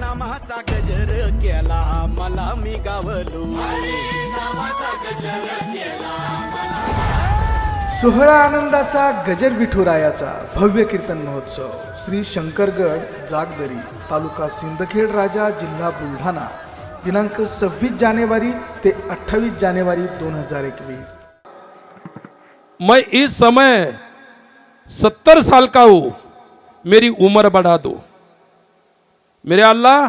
नामाचा गजर केला मला मी गावलो नामाचा गजर केला सोहळा आनंदाचा गजर विठुरायाचा भव्य कीर्तन महोत्सव श्री शंकरगड जागदरी तालुका सिंदखेड राजा जिल्हा बुलढाणा दिनांक 26 जानेवारी ते 28 जानेवारी 2021। मैं इस समय 70 साल का हूँ, मेरी उम्र बढ़ा दो मेरे अल्लाह,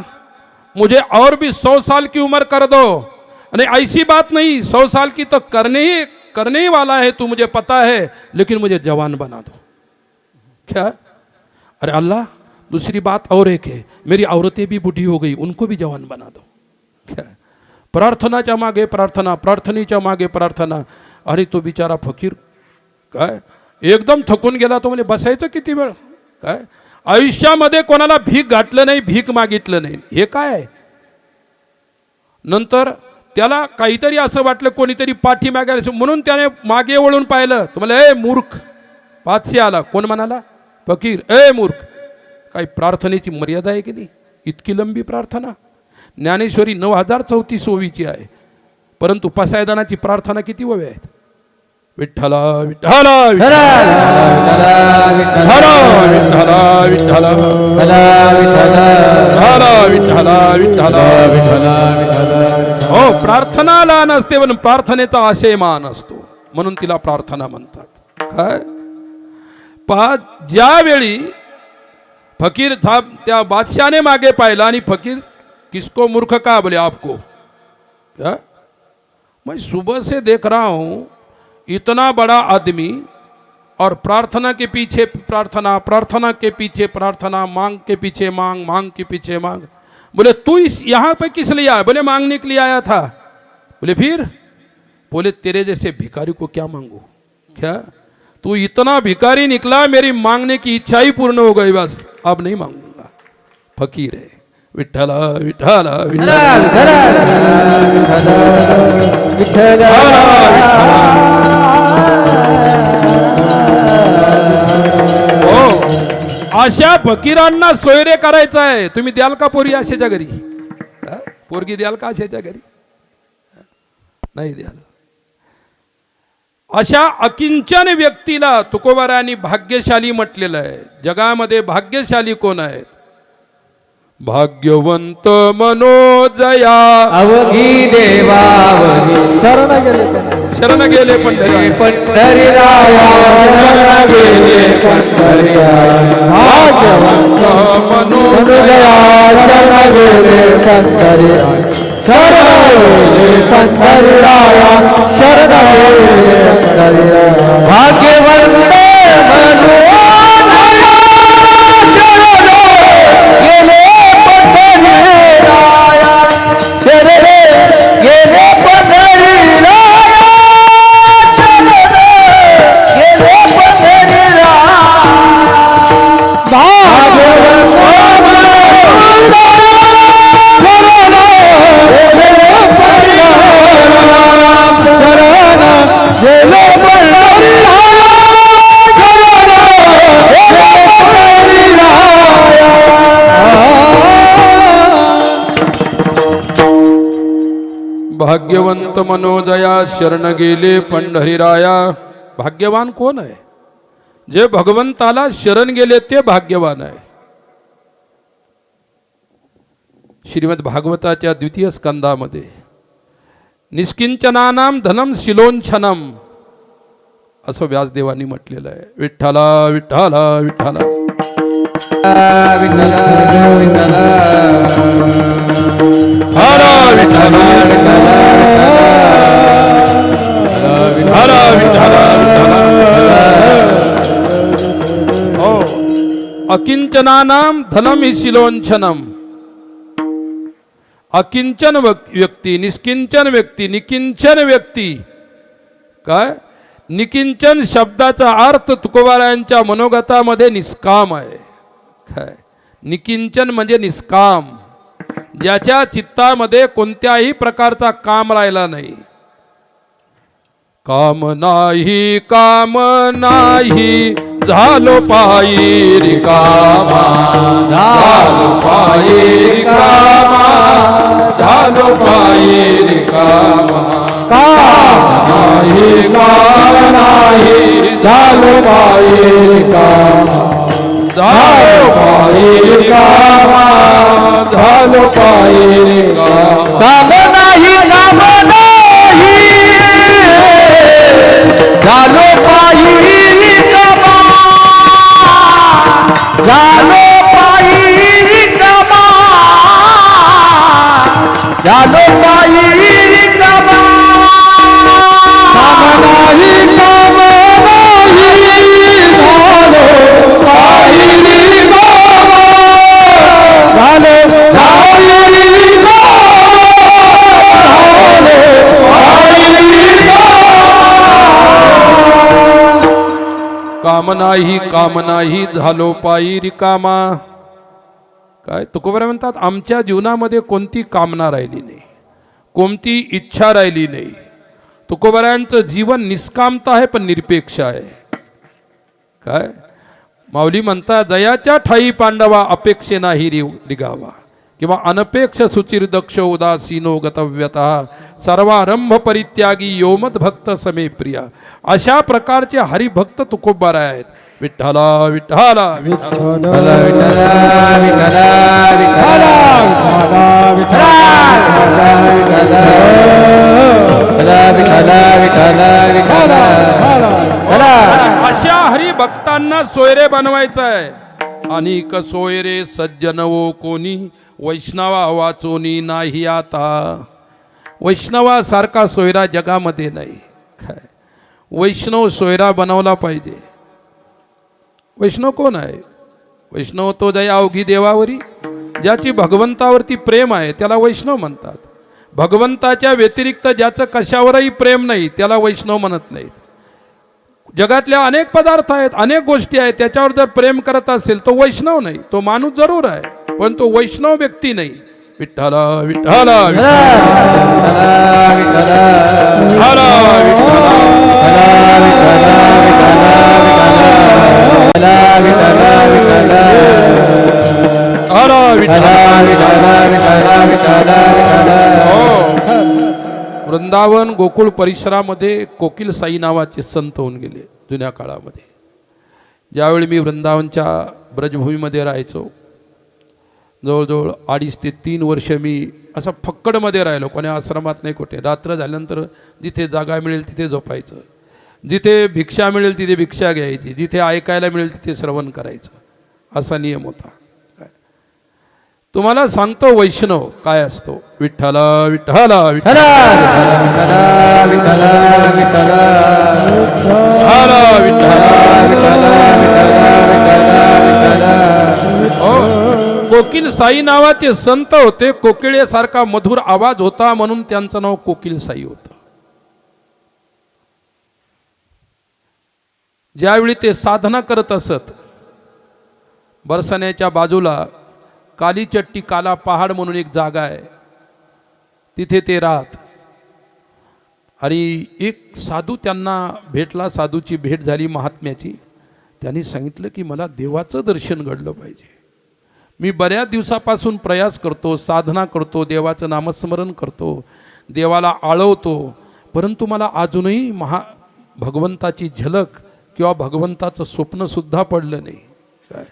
मुझे और भी 100 साल की उम्र कर दो। अरे ऐसी बात नहीं, 100 साल की तो करने ही वाला है, तू मुझे पता है, लेकिन मुझे जवान बना दो। क्या? अरे अल्लाह, दूसरी बात और एक है, मेरी औरतें भी बूढ़ी हो गई, उनको भी जवान बना दो। क्या? प्रार्थनाच्या मागे प्रार्थना, प्रार्थनेच्या मागे प्रार्थना। अरे तो बिचारा फकीर काय एकदम थकून गेला, तो म्हणजे बसायचं किती वेळ? काय आयुष्यामध्ये कोणाला भीक घातलं नाही, भीक मागितलं नाही, हे काय आहे? नंतर त्याला काहीतरी असं वाटलं, कोणीतरी पाठी मागायला, म्हणून त्याने मागे वळून पाहिलं, तुम्हाला ए मूर्ख, पाचशे आला, कोण म्हणाला? फकीर, ए मूर्ख, काही प्रार्थनेची मर्यादा आहे की नाही? इतकी लंबी प्रार्थना ज्ञानेश्वरी 9034 ओवीची आहे, परंतु पसायदानाची प्रार्थना किती ओव्या आहेत? विठ्ठला विठ्ठला विठ्ठला विठ्ठला विठ्ठला। हो, प्रार्थनाला नसते पण प्रार्थनेचा आशय मान असतो, म्हणून तिला प्रार्थना म्हणतात। काय पहा, ज्यावेळी फकीर था, त्या बादशाहने मागे पाहिला आणि फकीर, किसको मूर्ख कहा? बोले आपको। क्या? मैं सुबह से देख रहा हूं इतना बड़ा आदमी और प्रार्थना के पीछे प्रार्थना, प्रार्थना के पीछे प्रार्थना, मांग के पीछे मांग, मांग के पीछे मांग। बोले तू इस यहाँ पे किस लिए आया? बोले मांगने के लिए आया था। बोले फिर? बोले तेरे जैसे भिखारी को क्या मांगू? क्या? तू इतना भिखारी निकला, मेरी मांगने की इच्छा ही पूर्ण हो गई, बस अब नहीं मांगूंगा। फकीर है। विठ्ठला विठ्ठला अशा फकीरांना सोयरे करायचं आहे, तुम्ही द्याल का पोरी अशाच्या घरी? पोरगी द्याल का अशाच्या घरी? नाही द्याल। अशा अकिंचन व्यक्तीला तुकोबारायांनी भाग्यशाली म्हटलेलं आहे। जगामध्ये भाग्यशाली कोण आहेत? भाग्यवंत मनोजया अवघी देवावरी शरण गेले पंढरीराया शरण गेले पंढरीराया। भाग्यवंत मनोजया शरण गेले पंढरीराया शरण गेले पंढरीराया शरण गेले पंढरीराया। भाग्यवंत भाग्यवंत मनोजया शरण गेले पंढरीराया। भाग्यवान कोण आहे? जे भगवंताला शरण गेले ते भाग्यवान आहे। श्रीमद भागवताच्या 2य स्कंदामध्ये निष्किंचनानाम धनम शिलोंछनम असं व्यासदेवांनी म्हटलेलं आहे। विठ्ठला विठ्ठला विठ्ठला हरा विठ्ठला हरा विठ्ठला हो। अकिंचनानाम धनम हि शिलोंछनम। अकिंचन व्यक्ती, निष्किंचन व्यक्ती, निकिंचन व्यक्ती। काय? निकिंचन शब्दाचा अर्थ तुकोबारायांच्या मनोगतामध्ये निष्काम आहे। काय? निकिंचन म्हणजे निष्काम, ज्याच्या चित्तामध्ये कोणत्याही प्रकारचा काम राहिला नाही। काम नाही, काम नाही, झालो पायी रिकामा, झालो पायी रिकामा, झालो पायी रिकामा, नाही काम नाही झालो पायी रिकामा, झालो पायी रिकामा, झालो पायी रिकामा. काम नाही काम नाही झालो पायी रिकामा, झालो पायी रिकामा, झालो पायी रिकामा. काम नाही काम नाही झालो पायी रिकामा, झालो पायी रिकामा, झालो पायी काम नाही झालो पायी रिकामा. काय तुकोबरा म्हणतात, आमच्या जीवनामध्ये कोणती कामना राहिली नाही, कोणती इच्छा राहिली नाही. तुकोबरायांचं जीवन निष्कामता आहे पण निरपेक्ष आहे. काय माऊली म्हणतात, जयाच्या ठाई पांडवा अपेक्षे नाही रिगावा, किंवा अनपेक्ष सुचिर दक्ष उदासीनो गतव्यतः सर्वारंभ परित्यागी योमद भक्त समे प्रिया. अशा प्रकारचे हरिभक्त तुकोबारा आहेत. विठ्ठला विठ्ठला विठ्ठला विठ्ठला विठ्ठला अशा हरिभक्तांना सोयरे बनवायचं आहे. अनेक सोयरे सज्जनवो कोणी वैष्णवा वाचोनी नाही आता. वैष्णवासारखा सोयरा जगामध्ये नाही. काय वैष्णव सोयरा बनवला पाहिजे. वैष्णव कोण आहे? वैष्णव तो जया अवघी देवावरी, ज्याची भगवंतावरती प्रेम आहे त्याला वैष्णव म्हणतात. भगवंताच्या व्यतिरिक्त ज्याचं कशावरही प्रेम नाही त्याला वैष्णव म्हणत नाहीत. जगातल्या अनेक पदार्थ आहेत, अनेक गोष्टी आहेत, त्याच्यावर जर प्रेम करत असेल तो वैष्णव नाही. तो माणूस जरूर आहे पण तो वैष्णव व्यक्ती नाही. विठ्ठला विठ्ठला वृंदावन गोकुळ परिसरामध्ये कोकिल साई नावाचे संत होऊन गेले जुन्या काळामध्ये. ज्यावेळी मी वृंदावनच्या ब्रजभूमीमध्ये राहायचो, जवळजवळ 2.5 ते 3 वर्ष मी असं फक्कडमध्ये राहिलो. कोण्या आश्रमात नाही, कुठे. रात्र झाल्यानंतर जिथे जागा मिळेल तिथे झोपायचं, जिथे भिक्षा मिळेल तिथे भिक्षा घ्यायची, जिथे ऐकायला मिळेल तिथे श्रवण करायचं, असा नियम होता. तुम्हाला सांगतो वैष्णव काय असतो. विठ्ठला विठ्ठला विठ्ठला कोकिल साई नावाचे संत होते. कोकिळेसारखा मधुर आवाज होता म्हणून त्यांचं नाव कोकिल साई होतं. ज्यावेळी ते साधना करत असत, बरसाण्याच्या बाजूला कालीचट्टी काला पहाड म्हणून एक जागा आहे, तिथे ते राहत. आणि एक साधू त्यांना भेटला. साधूची भेट झाली महात्म्याची. त्यांनी सांगितलं की मला देवाचं दर्शन घडलं पाहिजे. मी बऱ्याच दिवसापासून प्रयास करतो, साधना करतो, देवाचं नामस्मरण करतो, देवाला आळवतो, परंतु मला अजूनही भगवंताची झलक किंवा भगवंताचं स्वप्नसुद्धा पडलं नाही. काय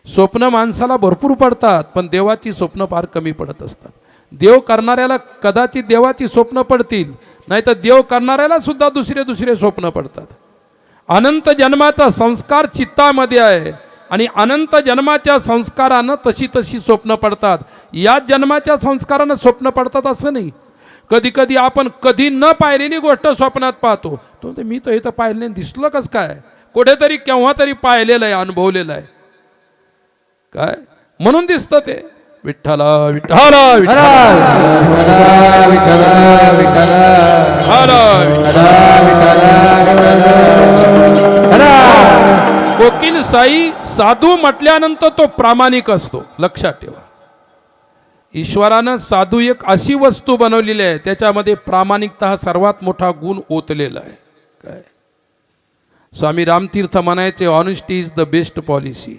स्वप्न माणसाला भरपूर पडतात पण देवाची स्वप्न फार कमी पडत असतात. देव करणाऱ्याला कदाचित देवाची स्वप्न पडतील, नाही तर देव करणाऱ्याला सुद्धा दुसरे स्वप्न पडतात. अनंत जन्माचा संस्कार चित्तामध्ये आहे आणि अनंत जन्माच्या संस्कारानं तशी स्वप्न पडतात. याच जन्माच्या संस्कारानं स्वप्न पडतात असं नाही. कधी कधी आपण कधी न पाहिलेली गोष्ट स्वप्नात पाहतो. तो मी तर इथं पाहिलं नाही, दिसलं कसं काय? कुठेतरी केव्हा तरी पाहिलेलं आहे, अनुभवलेलं आहे. काय म्हणून दिसतं ते. विठ्ठला विठ्ठला कोकिल साई साधू म्हटल्यानंतर तो प्रामाणिक असतो, लक्षात ठेवा. ईश्वरानं साधू एक अशी वस्तू बनवलेली आहे त्याच्यामध्ये प्रामाणिकता हा सर्वात मोठा गुण ओतलेला आहे. काय स्वामी रामतीर्थ म्हणायचे, honesty is the best policy.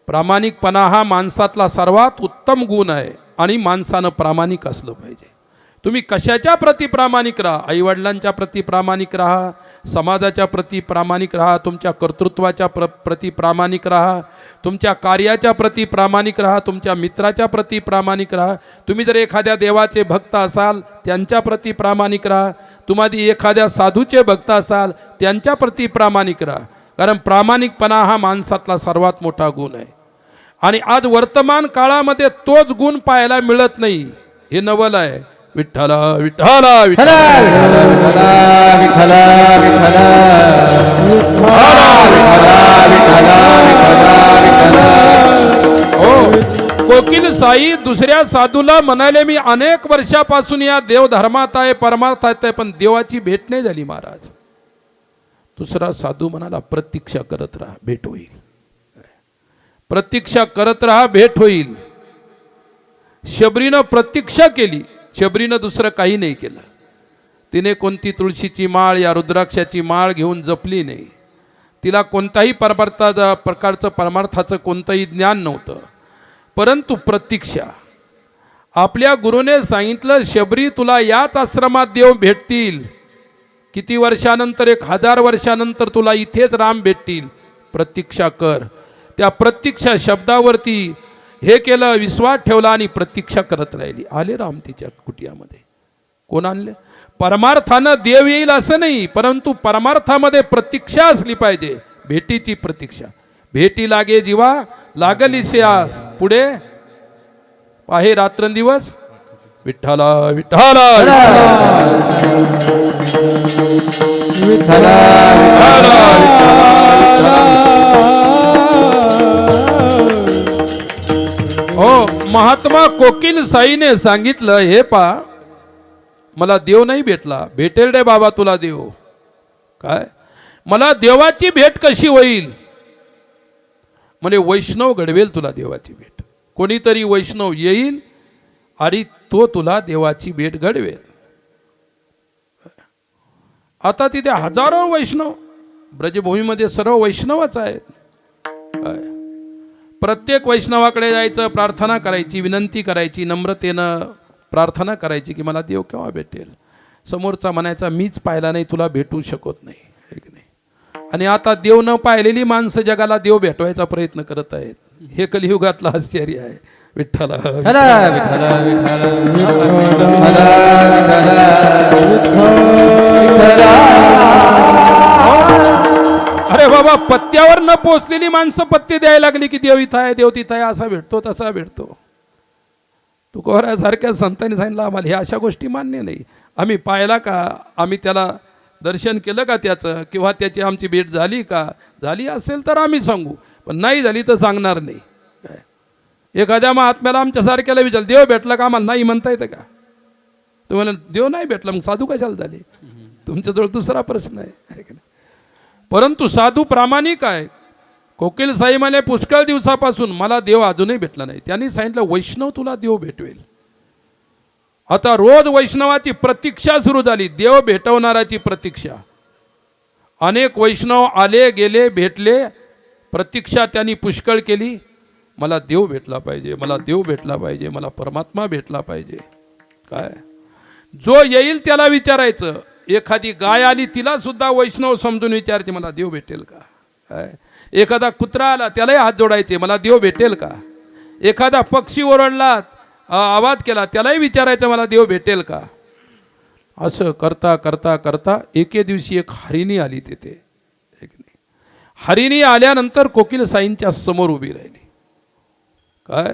प्रामाणिकपणा हा माणसातला सर्वात उत्तम गुण आहे आणि माणसानं प्रामाणिक असलं पाहिजे. तुम्ही कशाच्या प्रती प्रामाणिक राहा, आईवडिलांच्या प्रती प्रामाणिक राहा, समाजाच्या प्रती प्रामाणिक राहा, तुमच्या कर्तृत्वाच्या प्रती प्रामाणिक राहा, तुमच्या कार्याच्या प्रती प्रामाणिक राहा, तुमच्या मित्राच्या प्रती प्रामाणिक राहा. तुम्ही जर एखाद्या देवाचे भक्त असाल त्यांच्या प्रती प्रामाणिक राहा, तुम्ही एखाद्या साधूचे भक्त असाल त्यांच्या प्रती प्रामाणिक राहा. कारण प्रामाणिकपणा हा माणसातला सर्वात मोठा गुण आहे. आणि आज वर्तमान काळामध्ये तोच गुण पाहायला मिळत नाही. हे नवल आहे. विठ्ठला विठ्ठला विठ्ठला हो, कोकिल साई दुसऱ्या साधूला म्हणाले, मी अनेक वर्षापासून या देव धर्मात आहे, परमार्थात आहे, पण देवाची भेट नाही झाली महाराज. दुसरा साधू म्हणाला, प्रतीक्षा करत राहा, भेट होईल. प्रतीक्षा करत राहा, भेट होईल. शबरीनं प्रतीक्षा केली. शबरीनं दुसरं काही नाही केलं. तिने कोणती तुळशीची माळ या रुद्राक्षाची माळ घेऊन जपली नाही. तिला कोणताही प्रकारचं परमार्थाचं कोणतंही ज्ञान नव्हतं. परंतु प्रतीक्षा. आपल्या गुरुने सांगितलं, शबरी तुला याच आश्रमात देव भेटतील. किती वर्षानंतर? 1000 वर्षानंतर तुला इथेच राम भेटतील. प्रतीक्षा कर. त्या प्रतीक्षा शब्दावरती हे केलं, विश्वास ठेवला आणि प्रतीक्षा करत राहिली. आले राम तिच्या कुटियामध्ये. कोण आणले? परमार्थानं देव येईल असं नाही, परंतु परमार्थामध्ये प्रतीक्षा असली पाहिजे. भेटीची प्रतीक्षा. भेटी लागे जीवा लागलीसे आस. पुढे आहे रात्रंदिवस विठ्ठला विठ्ठला हो. महात्मा कोकिल साईने सांगितलं, हे पा, मला देव नाही भेटला. भेटेल रे बाबा तुला देव. काय? मला देवाची भेट कशी होईल? म्हणजे वैष्णव घडवेल तुला देवाची भेट. कोणीतरी वैष्णव येईल आणि तो तुला देवाची भेट घडवेल. आता तिथे हजारो वैष्णव, ब्रजभूमीमध्ये सर्व वैष्णवच आहेत. प्रत्येक वैष्णवाकडे जायचं, प्रार्थना करायची, विनंती करायची, नम्रतेनं प्रार्थना करायची की मला देव केव्हा भेटेल. समोरचा म्हणायचा, मीच पाहिला नाही, तुला भेटू शकत नाही. आणि आता देव न पाहिलेली माणसं जगाला देव भेटवायचा प्रयत्न करत आहेत. हे कलियुगातलं आश्चर्य आहे. विठ्ठला अरे बाबा, पत्त्यावर न पोचलेली माणसं पत्ते द्यायला लागली की देव इथं आहे, देव तिथं आहे, असा भेटतो तसा भेटतो. तुकोबारासारख्या संतांनी सांगितलं, आम्हाला ह्या अशा गोष्टी मान्य नाही. आम्ही पाहिला का? आम्ही त्याला दर्शन केलं का त्याचं? किंवा त्याची आमची भेट झाली का? झाली असेल तर आम्ही सांगू, पण नाही झाली तर सांगणार नाही. काय? एखाद्या महात्म्याला आमच्यासारख्याला विचारलं, देव भेटला का? आम्हाला नाही म्हणता येतं का? तुम्हाला देव नाही भेटला, मग साधू कशाला झाले? तुमच्याजवळ दुसरा प्रश्न आहे. परंतु साधू प्रामाणिक आहे. कोकिल साई म्हणे, पुष्कळ दिवसापासून मला देव अजूनही भेटला नाही. त्यांनी सांगितलं, वैष्णव तुला देव भेटवेल. आता रोज वैष्णवाची प्रतीक्षा सुरू झाली, देव भेटवणाराची प्रतीक्षा. अनेक वैष्णव आले गेले, भेटले, प्रतीक्षा त्यांनी पुष्कळ केली. मला देव भेटला पाहिजे, मला देव भेटला पाहिजे, मला परमात्मा भेटला पाहिजे. काय? जो येईल त्याला विचारायचं. एखादी गाय आली, तिला सुद्धा वैष्णव समजून विचारते, मला देव भेटेल का? काय? एखादा कुत्रा आला, त्यालाही हात जोडायचे, मला देव भेटेल का? एखादा पक्षी ओरडला, आवाज केला, त्यालाही विचारायचं, मला देव भेटेल का? असं करता करता करता एके दिवशी एक हरिणी आली तिथे. हरिणी आल्यानंतर कोकिल साईंच्या समोर उभी राहिली. काय?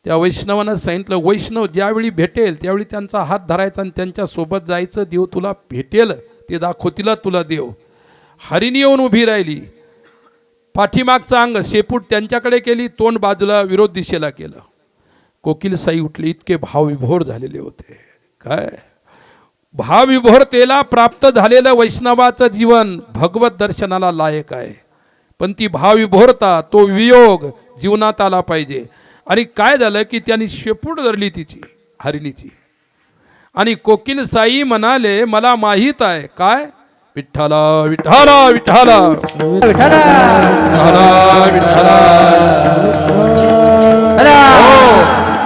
त्या वैष्णवानं सांगितलं, वैष्णव ज्यावेळी भेटेल त्यावेळी त्यांचा हात धरायचा आणि त्यांच्या सोबत जायचं. देव तुला भेटेल, ते दाखवतील तुला देव. हरिणी येऊन उभी राहिली. पाठीमागचं अंग शेपूट त्यांच्याकडे केली, तोंड बाजूला विरोध दिशेला केलं. कोकिल साई उठले, इतके भावविभोर झालेले होते. काय? भावविभोरतेला प्राप्त झालेलं वैष्णवाचं जीवन भगवत दर्शनाला लायक आहे. पण ती भावविभोरता, तो वियोग जीवनात आला पाहिजे. आणि काय झालं की त्यांनी शेपूट धरली तिची, हरिणीची. आणि कोकिल साई म्हणाले, मला माहीत आहे काय विठ्ठला विठ्ठला विठ्ठला विठ्ठला विठ्ठला विठ्ठला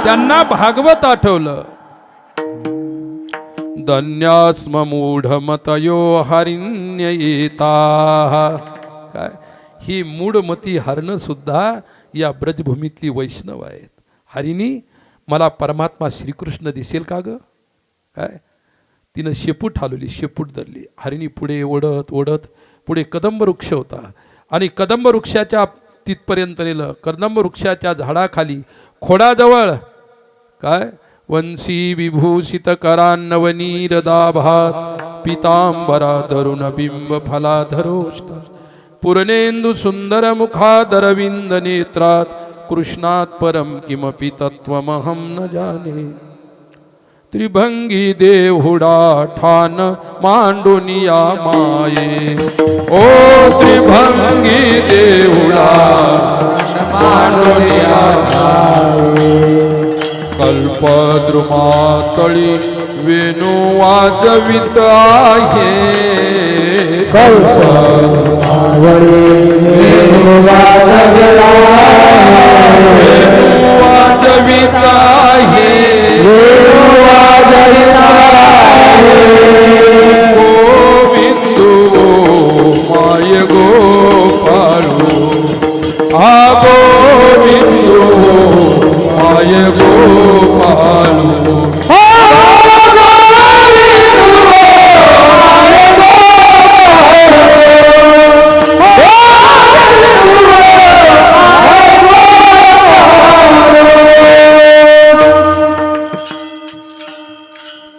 त्यांना भागवत आठवलं. धन्यास्म मूढमतयो हरिण्य येता. काय ही मूढमती हरण सुद्धा या ब्रजभूमीतली वैष्णव आहेत. हरिणी मला परमात्मा श्रीकृष्ण दिसेल का ग? काय तिनं शेपूट हलवली, शेपूट धरली. हरिणी पुढे ओढत ओढत पुढे कदंब वृक्ष होता आणि कदंब वृक्षाच्या तिथपर्यंत नेलं. कदंब वृक्षाच्या झाडाखाली खोडाजवळ काय वंशी विभूषित करान्नवनीरदाभात पितांबरा धरुण बिंब फलाधरोष्ट पूर्णेंदु सुंदर मुखादरविंद नेत्रात कृष्णात परम किमपि तत्वमहं न जाने. त्रिभंगी देहुडा ठाण मांडुनिया माये. ओ त्रिभंगी देहुडा मांडुनिया माये. कल्पद्रुमातळी वेणू वाजवित आहे. कल्पद्रुमातळी वेणू वाजवित आहे. गोविंदो माय गोपाळू. आ गोविंदो माय गोपाळू.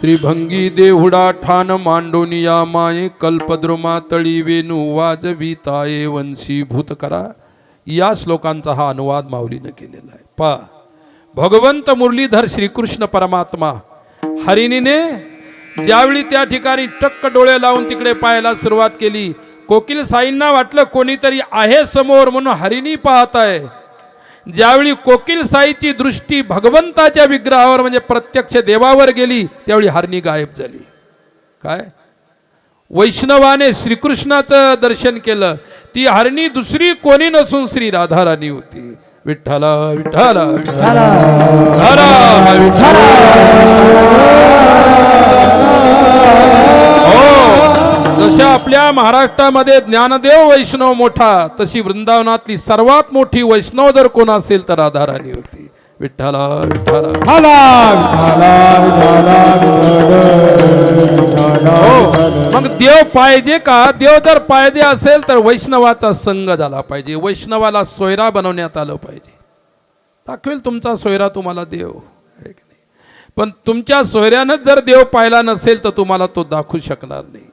त्रिभंगी देहुडा ठाण मांडोनिया माये. कल्पद्रुमा तळी वेणू वाजविताये वंशी भूतकरा. या श्लोकांचा हा अनुवाद माऊलीनं केलेला आहे. पा भगवंत मुरलीधर श्रीकृष्ण परमात्मा हरिणीने ज्यावेळी त्या ठिकाणी टक्क डोळे लावून तिकडे पाहायला सुरुवात केली, कोकिल साईंना वाटलं कोणीतरी आहे समोर म्हणून हरिणी पाहत आहे. ज्यावेळी कोकिल साईची दृष्टी भगवंताच्या विग्रहावर म्हणजे प्रत्यक्ष देवावर गेली त्यावेळी हरणी गायब झाली. काय वैष्णवाने श्रीकृष्णाचं दर्शन केलं. ती हरणी दुसरी कोणी नसून श्री राधाराणी होती. विठ्ठला विठ्ठला विठ्ठला विठ्ठला. हो जशा आपल्या महाराष्ट्रामध्ये ज्ञानदेव वैष्णव मोठा, तशी वृंदावनातली सर्वात मोठी वैष्णव जर कोण असेल तर राधाराणी होती. विठ्ठला विठ्ठला. हो मग देव पाहिजे का? देव जर पाहिजे असेल तर वैष्णवाचा संग झाला पाहिजे. वैष्णवाला सोयरा बनवण्यात आलं पाहिजे. दाखवेल तुमचा सोयरा तुम्हाला देव आहे की नाही. पण तुमच्या सोयऱ्यानं जर देव पाहिला नसेल तर तुम्हाला तो दाखवू शकणार नाही.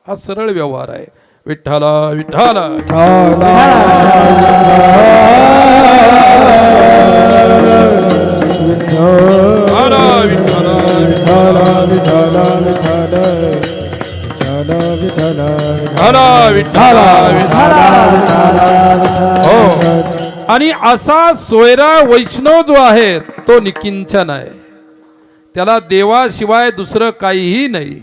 हा सरळ व्यवहार आहे. विठ्ठला विठ्ठला. हो आणि असा सोयरा वैष्णव जो आहे तो निकिंचन आहे. त्याला देवाशिवाय दुसरं काहीही नाही.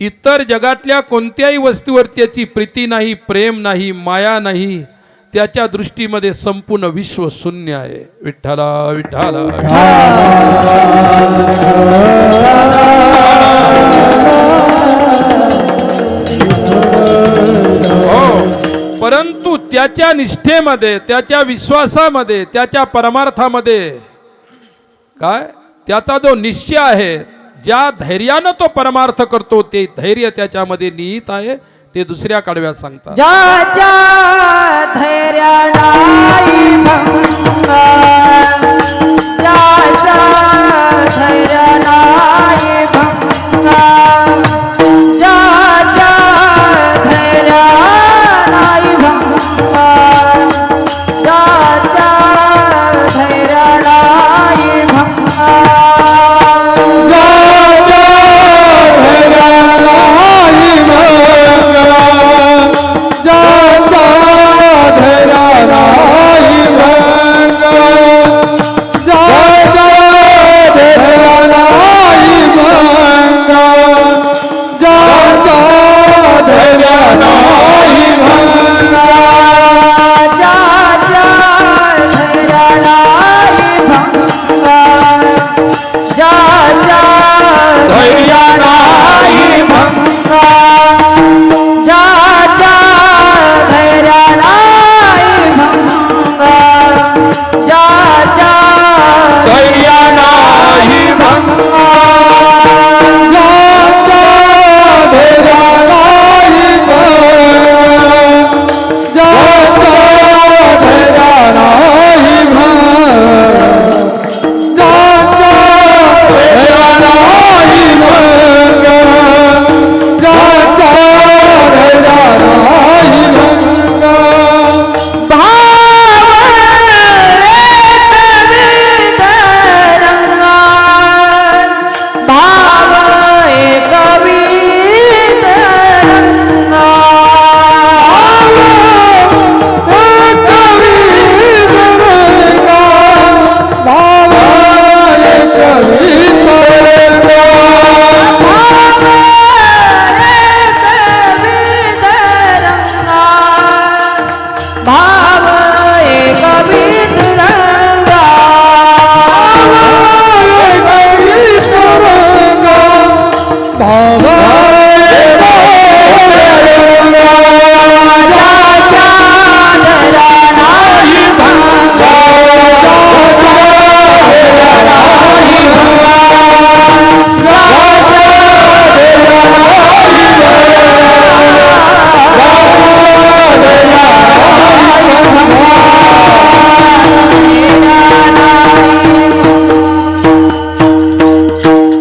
इतर जगातल्या कोणत्याही वस्तूवर त्याची प्रीती नाही, प्रेम नाही, माया नाही. त्याच्या दृष्टीमध्ये संपूर्ण विश्व शून्य आहे. विठ्ठला विठ्ठला. हो परंतु त्याच्या निष्ठेमध्ये, त्याच्या विश्वासामध्ये, त्याच्या परमार्थामध्ये काय त्याचा जो निश्चय आहे, ज्या धैर्यानं तो परमार्थ करतो ते धैर्य त्याच्यामध्ये निहित आहे. ते दुसऱ्या कडव्यात सांगतात. ज्याच्या धैर्याला भंगा, ज्याच्या धैर्याला भंगा, ज्याच्या धैर्याला भंगा, ज्याच्या धैर्याला भंगा.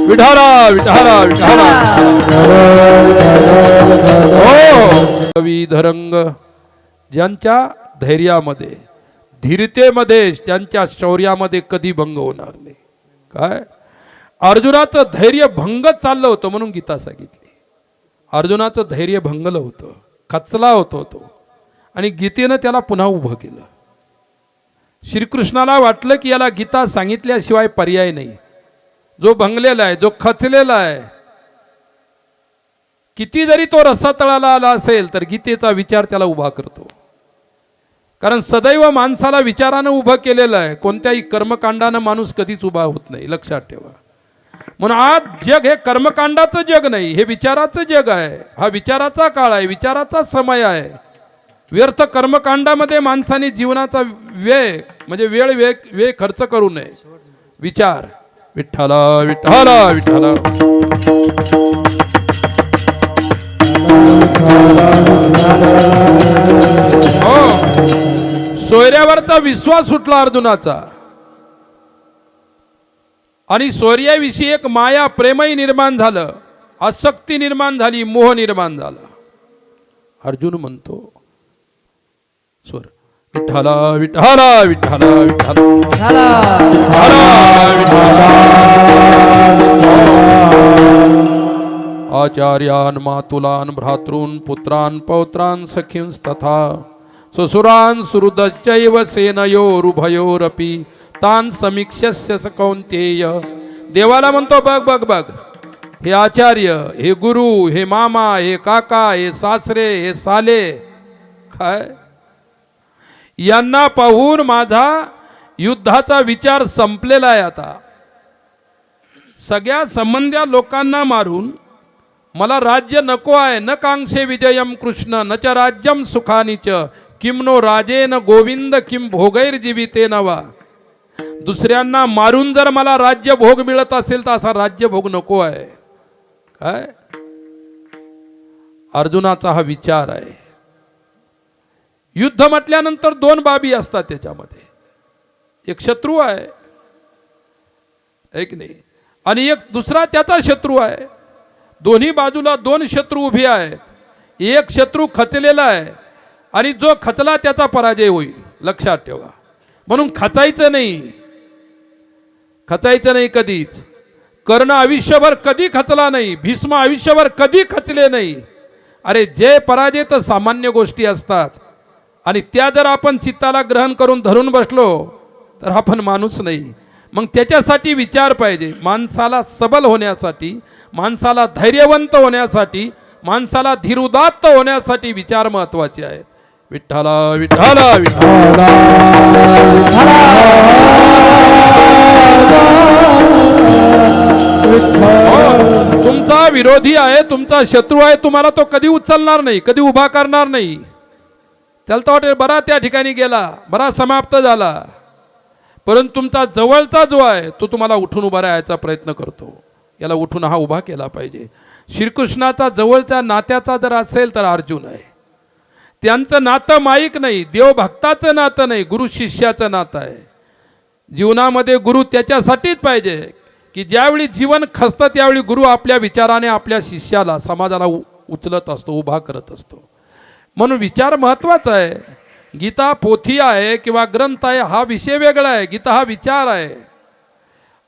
विठाला विठाला विठाला हो कवी धरंग ज्यांच्या धैर्यामध्ये धीरतेमध्ये त्यांच्या शौर्यामध्ये कधी भंग होणार नाही. काय अर्जुनाचं धैर्य भंग चाललं होतं म्हणून गीता सांगितली. अर्जुनाचं धैर्य भंगलं होतं, खचला होतो तो, आणि गीतेनं त्याला पुन्हा उभं केलं. श्रीकृष्णाला वाटलं की याला गीता सांगितल्याशिवाय पर्याय नाही. जो भंगलेला आहे, जो खचलेला आहे, किती जरी तो रसातळाला आला असेल तर गीतेचा विचार त्याला उभा करतो. कारण सदैव माणसाला विचारानं उभं केलेलं आहे. कोणत्याही कर्मकांडानं माणूस कधीच उभा होत नाही, लक्षात ठेवा. म्हणून आज जग हे कर्मकांडाचं जग नाही, हे विचाराचं जग आहे. हा विचाराचा काळ आहे, विचाराचा समय आहे. व्यर्थ कर्मकांडामध्ये माणसाने जीवनाचा वेळ खर्च करू नये. विचार विठ्ठला विठ्ठला विठ्ठला. हो सोयऱ्यावरचा विश्वास सुटला अर्जुनाचा, आणि सोयऱ्याविषयी एक माया प्रेमही निर्माण झालं, आसक्ती निर्माण झाली, मोह निर्माण झाला. अर्जुन म्हणतो स्वर विठ्ठला विठ्ठला विठ्ठला विठ्ठला आचार्यान मातुलान भ्रातॄन पुत्रान पौत्रान सखींस्तथा सुसुरान सुहृदश्चैव सेनयोरुभयोरपि तान समीक्षस्य स कौन्तेय. देवाला म्हणतो बघ बघ बघ, हे आचार्य, हे गुरु, हे मामा, हे काका, हे सासरे, हे साले, काय यांना पाहून माझा युद्धाचा विचार संपलेला आहे. आता सगळ्या संबंध्या लोकांना मारून मला राज्य नको आहे. न कांक्षे विजयम कृष्ण न च राज्यम सुखानी च किम नो राजेन गोविंद किम भोगैर जीवितेन वा. दुसऱ्यांना मारून जर मला राज्य भोग मिळत असेल तर असा राज्य भोग नको आहे. काय अर्जुनाचा हा विचार आहे. युद्ध म्हटल्यानंतर दोन बाबी असतात त्याच्यामध्ये. एक शत्रू आहे, एक नाही, आणि एक दुसरा त्याचा शत्रू आहे. दोन्ही बाजूला दोन शत्रू उभे आहेत. एक शत्रू खचलेला आहे आणि जो खचला त्याचा पराजय होईल, लक्षात ठेवा. म्हणून खचायचं नाही, खचायचं नाही कधीच. कर्ण आयुष्यभर कधी खचला नाही, भीष्म आयुष्यभर कधी खचले नाही. अरे जय पराजय तर सामान्य गोष्टी असतात, आणि त्या जर आपण चित्ताला ग्रहण करून धरून बसलो तर आपण माणूस नाही. मग त्याच्यासाठी विचार पाहिजे. माणसाला सबल होण्यासाठी, माणसाला धैर्यवंत होण्यासाठी, माणसाला धीरुदात्त होण्यासाठी विचार महत्वाचे आहेत. विठ्ठला विठ्ठला विठ्ठला. तुमचा विरोधी आहे, तुमचा शत्रू आहे, तुम्हाला तो कधी उचलणार नाही, कधी उभा करणार नाही. त्याला तर वाटेल बरा त्या ठिकाणी गेला, बरा समाप्त झाला. परंतु तुमचा जवळचा जो आहे तो तुम्हाला उठून उभा राहायचा प्रयत्न करतो. याला उठून हा उभा केला पाहिजे. श्रीकृष्णाचा जवळच्या नात्याचा जर असेल तर अर्जुन आहे. त्यांचं नातं माईक नाही, देवभक्ताचं नातं नाही, गुरु शिष्याचं नातं आहे. जीवनामध्ये गुरु त्याच्यासाठीच पाहिजे की ज्यावेळी जीवन खचतं त्यावेळी गुरु आपल्या विचाराने आपल्या शिष्याला, समाजाला उचलत असतो, उभा करत असतो. म्हणून विचार महत्वाचा आहे. गीता पोथी आहे किंवा ग्रंथ आहे हा विषय वेगळा आहे. गीता हा विचार आहे,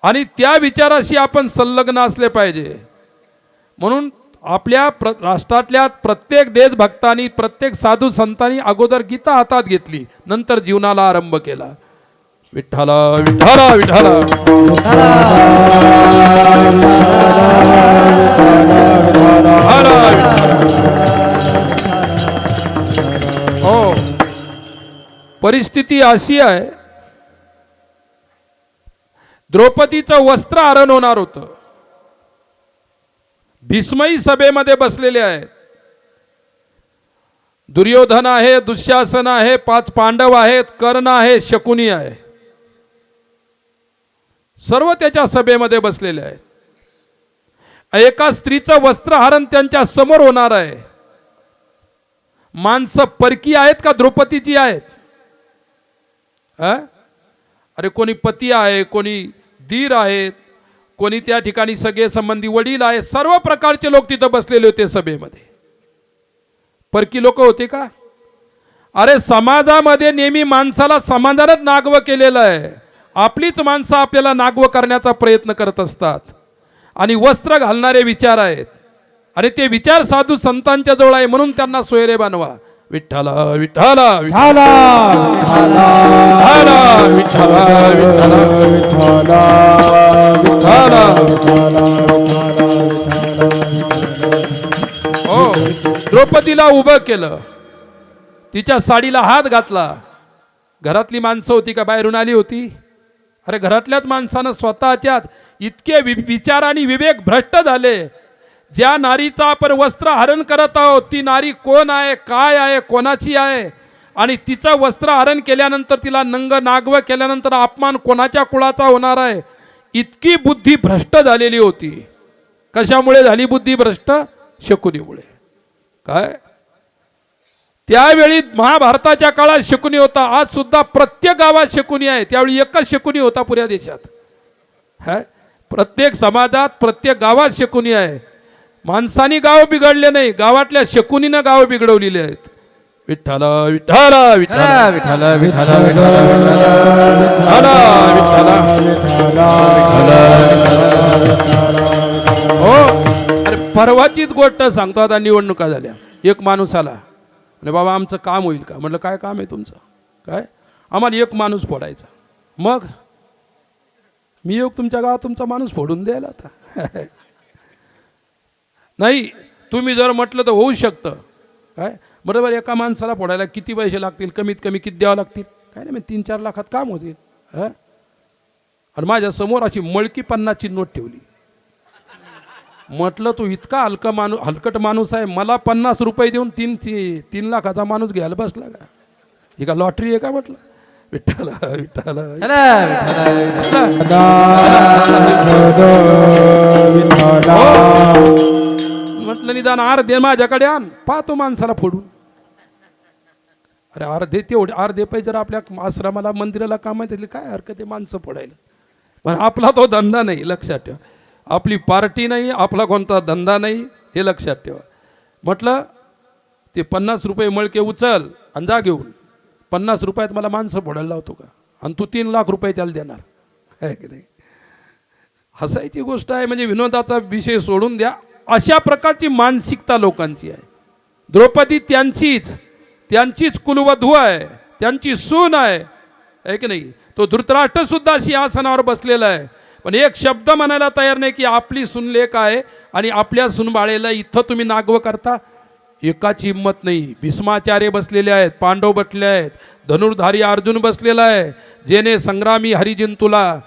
आणि त्या विचाराशी आपण संलग्न असले पाहिजे. म्हणून आपल्या राष्ट्रातल्या प्रत्येक देशभक्तांनी, प्रत्येक साधू संतांनी अगोदर गीता हातात घेतली, नंतर जीवनाला आरंभ केला. विठ्ठला विठ्ठला विठ्ठला. हो परिस्थिती अशी आहे, द्रौपदीचं वस्त्र हरण होणार होतं. भीष्मही सभेमध्ये बसलेले आहेत. दुर्योधन आहे, दुःशासन आहे, 5 पांडव आहेत, कर्ण आहे, शकुनी आहे. सर्व त्याच्या सभेमध्ये बसलेले आहेत. एका स्त्रीचं वस्त्रहरण त्यांच्या समोर होणार आहे. माणसं परकी आहेत का द्रौपदीची आहेत? अरे कोणी पती आहे, कोणी दीर आहेत, कोणी त्या ठिकाणी सगळे संबंधी वडील आहे. सर्व प्रकारचे लोक तिथं बसलेले होते सभेमध्ये. परकी लोक होते का? अरे समाजामध्ये नेहमी माणसाला समाजानंच नागवं केलेलं आहे. आपलीच माणसं आपल्याला नागवं करण्याचा प्रयत्न करत असतात. आणि वस्त्र घालणारे विचार आहेत, आणि ते विचार साधू संतांच्या जवळ आहे, म्हणून त्यांना सोयरे बनवा. विठ्ठला विठ्ठला विठ्ठला विठ्ठला विठ्ठला हो. द्रौपदीला उभं केलं, तिच्या साडीला हात घातला. घरातली माणसं होती का बाहेरून आली होती? अरे घरातल्याच माणसानं स्वतःच्यात इतके विचार आणि विवेक भ्रष्ट झाले. ज्या नारीचा आपण वस्त्र हरण करत आहोत ती नारी कोण आहे, काय आहे, कोणाची आहे, आणि तिचं वस्त्र हरण केल्यानंतर तिला नंग नागव केल्यानंतर अपमान कोणाच्या कुळाचा होणार आहे, इतकी बुद्धी भ्रष्ट झालेली होती. कशामुळे झाली बुद्धी भ्रष्ट? शकुनीमुळे. काय त्यावेळी महाभारताच्या काळात शकुनी होता. आज सुद्धा प्रत्येक गावात शकुनी आहे. त्यावेळी एकच शकुनी होता पुऱ्या देशात. प्रत्येक समाजात प्रत्येक गावात शकुनी आहे. माणसानी गाव बिघडले नाही, गावातल्या शकुनीनं गाव बिघडवलेले आहेत. विठ्ठला विठ्ठला विठ्ठला विठ्ठला विठ्ठला हो. अरे परवाचीच गोष्ट सांगतो. आता निवडणुका झाल्या. एक माणूस आला, म्हणजे बाबा आमचं काम होईल का? म्हटलं काय काम आहे तुमचं? काय? आम्हाला एक माणूस फोडायचा. मग मी येऊ तुमच्या गावात तुमचा माणूस फोडून द्यायला? आता नाही, तुम्ही जर म्हटलं तर होऊ शकतं. काय बरोबर? एका माणसाला फोडायला किती पैसे लागतील? कमीत कमी किती द्यावं लागतील? काय नाही, 3-4 लाखात काम होतील. आणि माझ्या समोर अशी मळकी 50ची नोट ठेवली. म्हटलं तू इतका हलकट माणूस आहे, मला 50 रुपये देऊन 3 लाखाचा माणूस घ्यायला बसला का? ही का लॉटरी आहे का? म्हटलं विठ्ठला विठ्ठला म्हटलं निदान अर्धे माझ्याकडे आण, पाहतो माणसाला फोडून. अरे अर्धे तेवढे अर्धे पैसे जर आपल्या आश्रमाला मंदिराला काम आहे काय हरकत आहे माणसं फोडायला? पण आपला तो धंदा नाही, लक्षात ठेवा. आपली पार्टी नाही, आपला कोणता धंदा नाही, हे लक्षात ठेवा. म्हटलं ते 50 रुपये मळके उचल आणि जा घेऊन. 50 रुपयात मला माणसं फोडायला लावतो का? आणि तू 3 लाख रुपये त्याला देणार आहे की नाही? हसायची गोष्ट आहे. म्हणजे विनोदाचा विषय सोडून द्या. अशा प्रकारची मानसिकता लोकांची आहे. द्रौपदी त्यांचीच कुलवधू आहे, त्यांची सून आहे की नाही? तो धृतराष्ट्र सुद्धा सिंहासनावर बसलेला आहे, पण एक शब्द म्हणायला तयार नाही की आपली सुनलेख आहे आणि आपल्या सुनबाळेला इथं तुम्ही नागव करता. एकाची हिंमत नाही. भीष्माचार्य बसलेले आहेत, पांडव बसले आहेत, धनुर्धारी अर्जुन बसलेला आहे. जेने संग्रामी हरिजिंतुला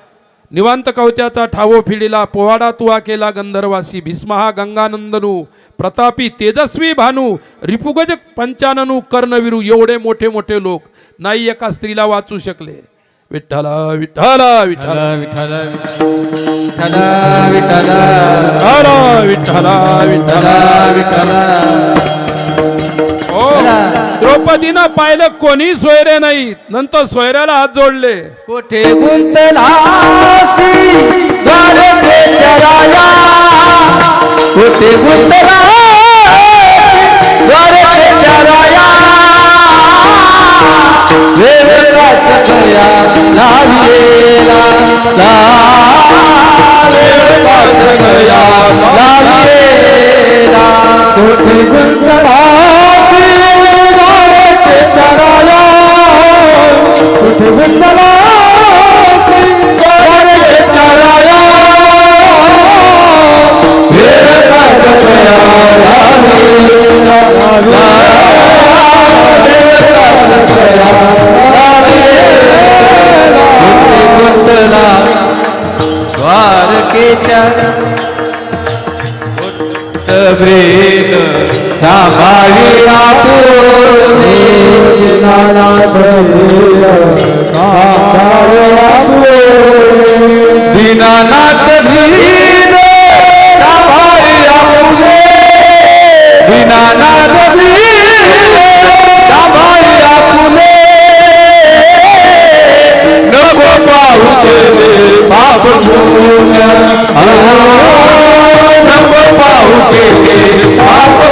निवांत कवचाचा ठावो फिडिला, पोवाडा तुवा केला गंधर्वासी. भीष्म हा गंगानंदनू, प्रतापी तेजस्वी भानू, रिपुगज पंचाननू, कर्णवीरू. एवढे मोठे मोठे लोक नाही एका स्त्रीला वाचू शकले. विठ्ठला विठ्ठला विठ्ठला विठ्ठला विठ्ठला विठ्ठला विठ्ठला विठ्ठला. हो, द्रौपदीनं पाहिलं कोणी सोयरे नाहीत, नंतर सोयऱ्याला हात जोडले. कोठे गुंतलासी द्वारकेच्या राजा, कोठे गुंतलासी द्वारकेच्या राजा, वेळ कास गया लाविलेला, वेळ कास गया लाविलेला. कोठे गुंतलासी द्वारकेच्या राजा, कोठे गुंतलासी द्वारकेच्या राजा, वेळ कास गया लाविलेला, द्वारकेच्या आपुले दीनानाथ धीर सांभाळी आपुले दीनानाथ धीर सांभाळी आपुले दीनानाथ धीर सांभाळी आपुले नको पाहू केले पाप पुण्य नको पाहू केले पाप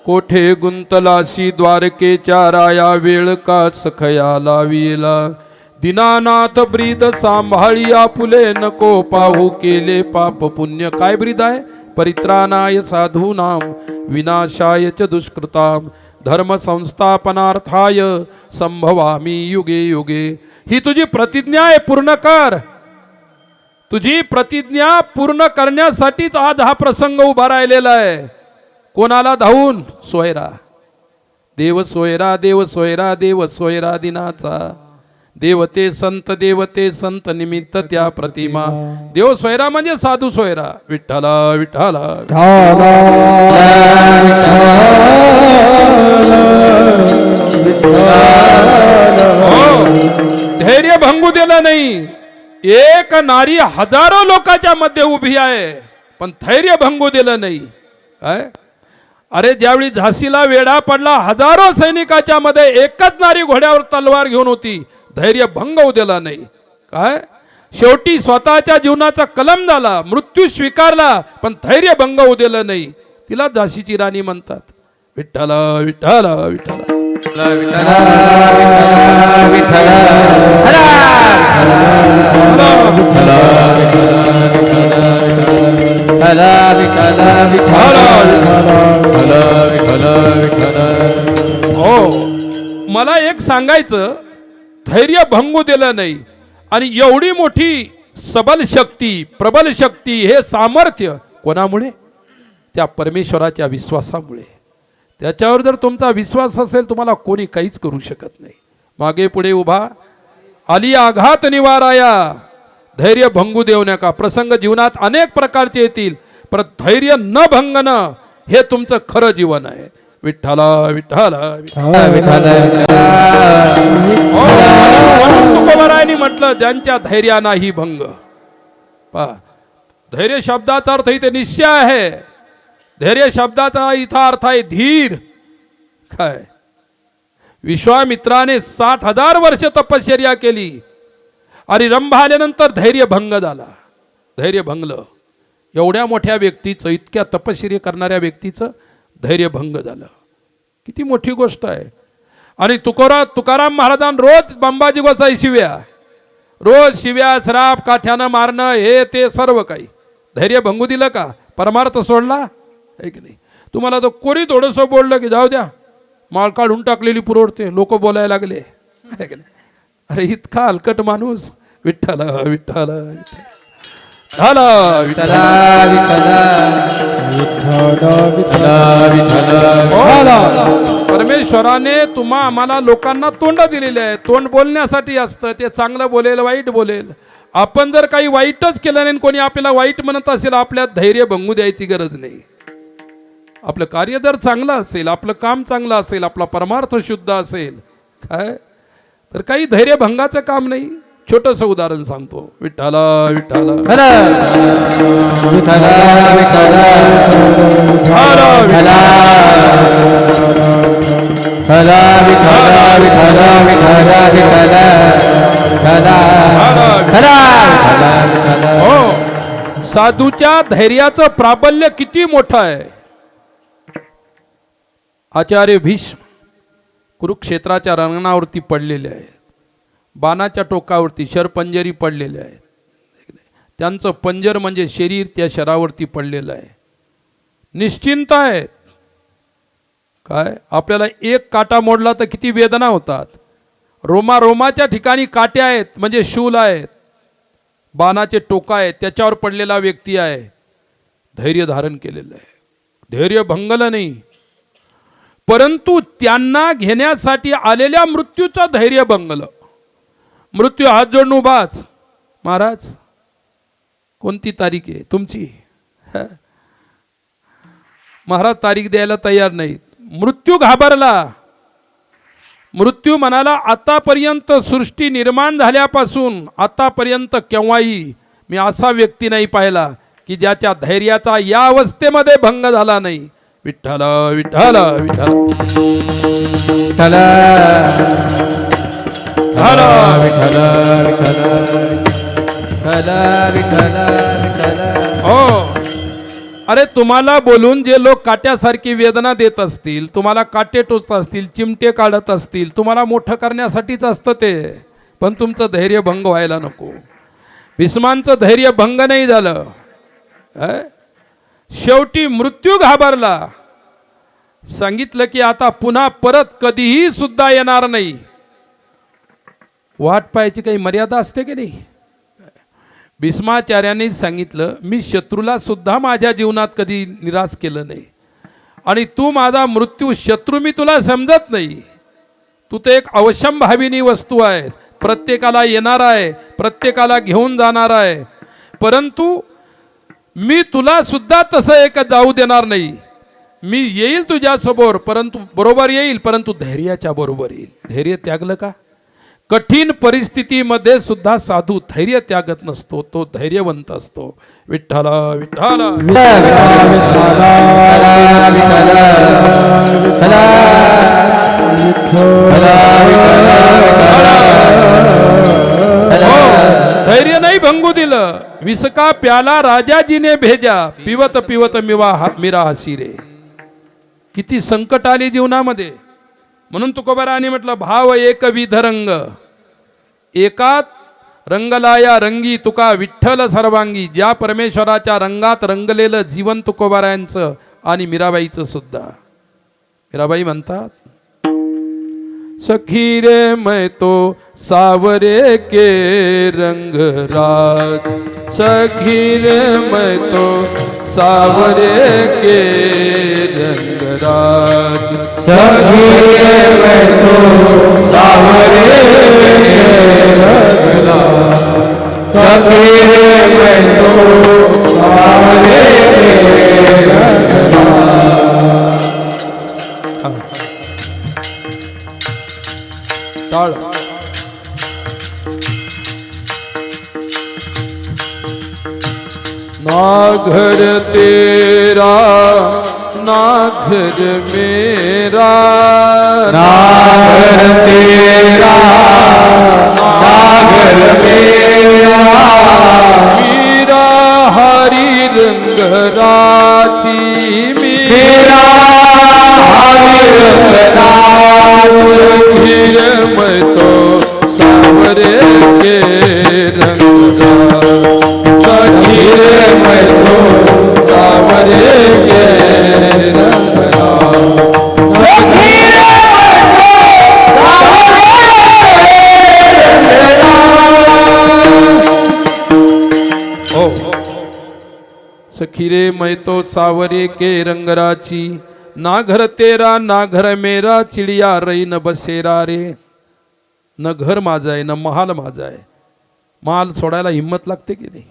कोठे गुंतलासी द्वारकेच्या राया वेळ का सखया लाविला दीनानाथ ब्रीद सांभाळी आपुले नको पाहू केले पाप पुण्य. काय ब्रीद आहे? परित्राणाय साधूनाम विनाशाय च दुष्कृताम धर्म संस्थापनार्थाय संभवामी युगे युगे. ही तुझी प्रतिज्ञा आहे, पूर्ण कर. तुझी प्रतिज्ञा पूर्ण करण्यासाठीच आज हा प्रसंग उभा राहिलेला आहे. कोणाला धावून? सोयरा. देव सोयरा, देव सोयरा, देव सोयरा दिनाचा. देवते संत निमित्त त्या प्रतिमा. देव सोयरा म्हणजे साधू सोयरा. विठ्ठला विठ्ठला धैर्य भंगू दिलं नाही. एक नारी हजारो लोकांच्या मध्ये उभी आहे पण धैर्य भंगू दिलं नाही. काय? अरे ज्यावेळी झाशीला वेढा पडला हजारो सैनिकाच्या मध्ये एकच नारी घोड्यावर तलवार घेऊन होती. धैर्य भंग होऊ दिला नाही. काय? शेवटी स्वतःच्या जीवनाचा कलम झाला, मृत्यू स्वीकारला पण धैर्य भंग होऊ दिलं नाही. तिला झाशीची राणी म्हणतात. विठ्ठला विठ्ठला विठ्ठला हो. मला एक सांगायचं, धैर्य भंगू दिलं नाही. आणि एवढी मोठी सबल शक्ती, प्रबल शक्ती, हे सामर्थ्य कोणामुळे? त्या परमेश्वराच्या विश्वासामुळे. त्याच्यावर जर तुमचा विश्वास असेल तुम्हाला कोणी काहीच करू शकत नाही. मागे पुढे उभा आली आघात निवाराया धैर्य भंगू देऊ नका. प्रसंग जीवनात अनेक प्रकारचे येतील पण धैर्य न भंगणं हे तुमचं खरं जीवन आहे. विठ्ठला विठ्ठला तुकोबारायांनी म्हटलं ज्यांच्या धैर्या नाही भंग. पहा, धैर्य शब्दाचा अर्थ इथे निश्चय आहे. धैर्य शब्दाचा इथं अर्थ आहे धीर. काय? विश्वामित्राने 60,000 वर्ष तपश्चर्या केली आणि रंभा आल्यानंतर धैर्य भंग झाला. धैर्य भंगलं. एवढ्या मोठ्या व्यक्तीचं, इतक्या तपश्चर्या करणाऱ्या व्यक्तीचं धैर्य भंग झालं. किती मोठी गोष्ट आहे. आणि तुकाराम महाराजांना रोज बांबाजी गोसाई शिव्या, रोज शिव्या, श्राप, काठ्यानं मारणं, हे ते सर्व काही. धैर्य भंगू दिलं का? परमार्थ सोडला आहे की नाही? तुम्हाला तर कोणी थोडंसं बोललं की जाऊ द्या, माळ काढून टाकलेली पुरवडते, लोक बोलायला लागले आहे की नाही? अरे इतका हलकट माणूस. विठ्ठला विठ्ठला झाला विठ्ठला परमेश्वराने आम्हाला लोकांना तोंड दिलेले आहे. तोंड बोलण्यासाठी असतं. ते चांगलं बोलेल, वाईट बोलेल. आपण जर काही वाईटच केलं नाही, कोणी आपल्याला वाईट म्हणत असेल, आपल्यात धैर्य भंगू द्यायची गरज नाही. आपलं कार्य जर चांगलं असेल, आपलं काम चांगलं असेल, आपला परमार्थ शुद्ध असेल, काय तर काही धैर्य भंगाचं काम नाही. छोटंसं उदाहरण सांगतो. विठ्ठला विठ्ठला हो. साधूच्या धैर्याचं प्राबल्य किती मोठं आहे. आचार्य भीष्म कुरुक्षेत्राच्या रणावरती पडलेले आहेत. बाणाच्या टोकावरती शरपंजरी पडलेले आहेत. त्यांचं पंजर म्हणजे शरीर त्या शरावरती पडलेलं आहे. निश्चिंत आहेत. काय? आपल्याला एक काटा मोडला तर किती वेदना होतात. रोमाच्या ठिकाणी काटे आहेत म्हणजे शूल आहेत, बाणाचे टोका आहेत, त्याच्यावर पडलेला व्यक्ती आहे. धैर्य धारण केलेलं आहे. धैर्य भंगलं नाही. परंतु त्यांना घेण्यासाठी आलेल्या मृत्यूचं धैर्य भंगलं. मृत्यू हात जोडून उभाच, महाराज कोणती तारीख आहे तुमची? महाराज तारीख द्यायला तयार नाहीत. मृत्यू घाबरला. मृत्यू म्हणाला आतापर्यंत सृष्टी निर्माण झाल्यापासून आतापर्यंत केव्हाही मी असा व्यक्ती नाही पाहिला की ज्याच्या धैर्याचा या अवस्थेमध्ये भंग झाला नाही. विठ्ठल विठ्ठल विठ्ठल हो. अरे तुम्हाला बोलून जे लोक काट्यासारखी वेदना देत असतील, तुम्हाला काटे टोचत असतील, चिमटे काढत असतील, तुम्हाला मोठं करण्यासाठीच असतं ते. पण तुमचं धैर्य भंग व्हायला नको. भीष्मांचं धैर्य भंग नाही झालं. शेवटी मृत्यू घाबरला. सांगितलं की आता पुन्हा परत कधीही सुद्धा येणार नाही. वाट पाहायची काही मर्यादा असते की नाही? भीष्माचार्यांनी सांगितलं मी शत्रूला सुद्धा माझ्या जीवनात कधी निराश केलं नाही आणि तू माझा मृत्यू शत्रू मी तुला समजत नाही. तू तर एक अवश्यंभाविनी वस्तू आहे. प्रत्येकाला येणार आहे, प्रत्येकाला घेऊन जाणार आहे. परंतु मी तुला सुद्धा तसं एक जाऊ देणार नाही. मी येईल तुझ्यासमोर, परंतु बरोबर येईल, परंतु धैर्याच्या बरोबर येईल. धैर्य त्यागलं का? कठीण परिस्थितीमध्ये सुद्धा साधू धैर्य त्यागत नसतो, तो धैर्यवंत असतो. विठ्ठल विठ्ठल धैर्य नाही भंगू दिलं. विसका प्याला राजाजीने भेजा, पिवत पिवत मिरा हसीरे. किती संकट आली जीवनामध्ये. म्हणून तुकोबाराने म्हटलं भाव एकविध रंग, एकात रंगला या रंगी तुका विठ्ठल सर्वांगी. ज्या परमेश्वराच्या रंगात रंगलेलं जीवन तुकोबारायांचं आणि मीराबाईचं सुद्धा. मीराबाई म्हणतात सखी रे मैं तो सावरे के रंग राज, सखी रे मैं तो सावरे के रंग राज, सखी रे मैं तो सावरे के रंग राज, सखी रे मैं तो सावरे के रंग राज. टाळ ना घर तेरा ना घर मेरा, ना घर तेरा ना घर मेरा, मीरा हरी रंग राची, मेरा हरि रंग राज, हीर मैं तो सावरे के रंग राज, सखी रे मैं तो सावरे के रंग राज, सखी रे मैं तो सावरे के रंग राज. हो सखी रे मैं तो सावरे के रंगराची, ना घर तेरा ना घर मेरा, चिडिया रई न बसेरा रे. न घर माझं आहे न महाल माझा आहे. महाल सोडायला हिंमत लागते की नाही?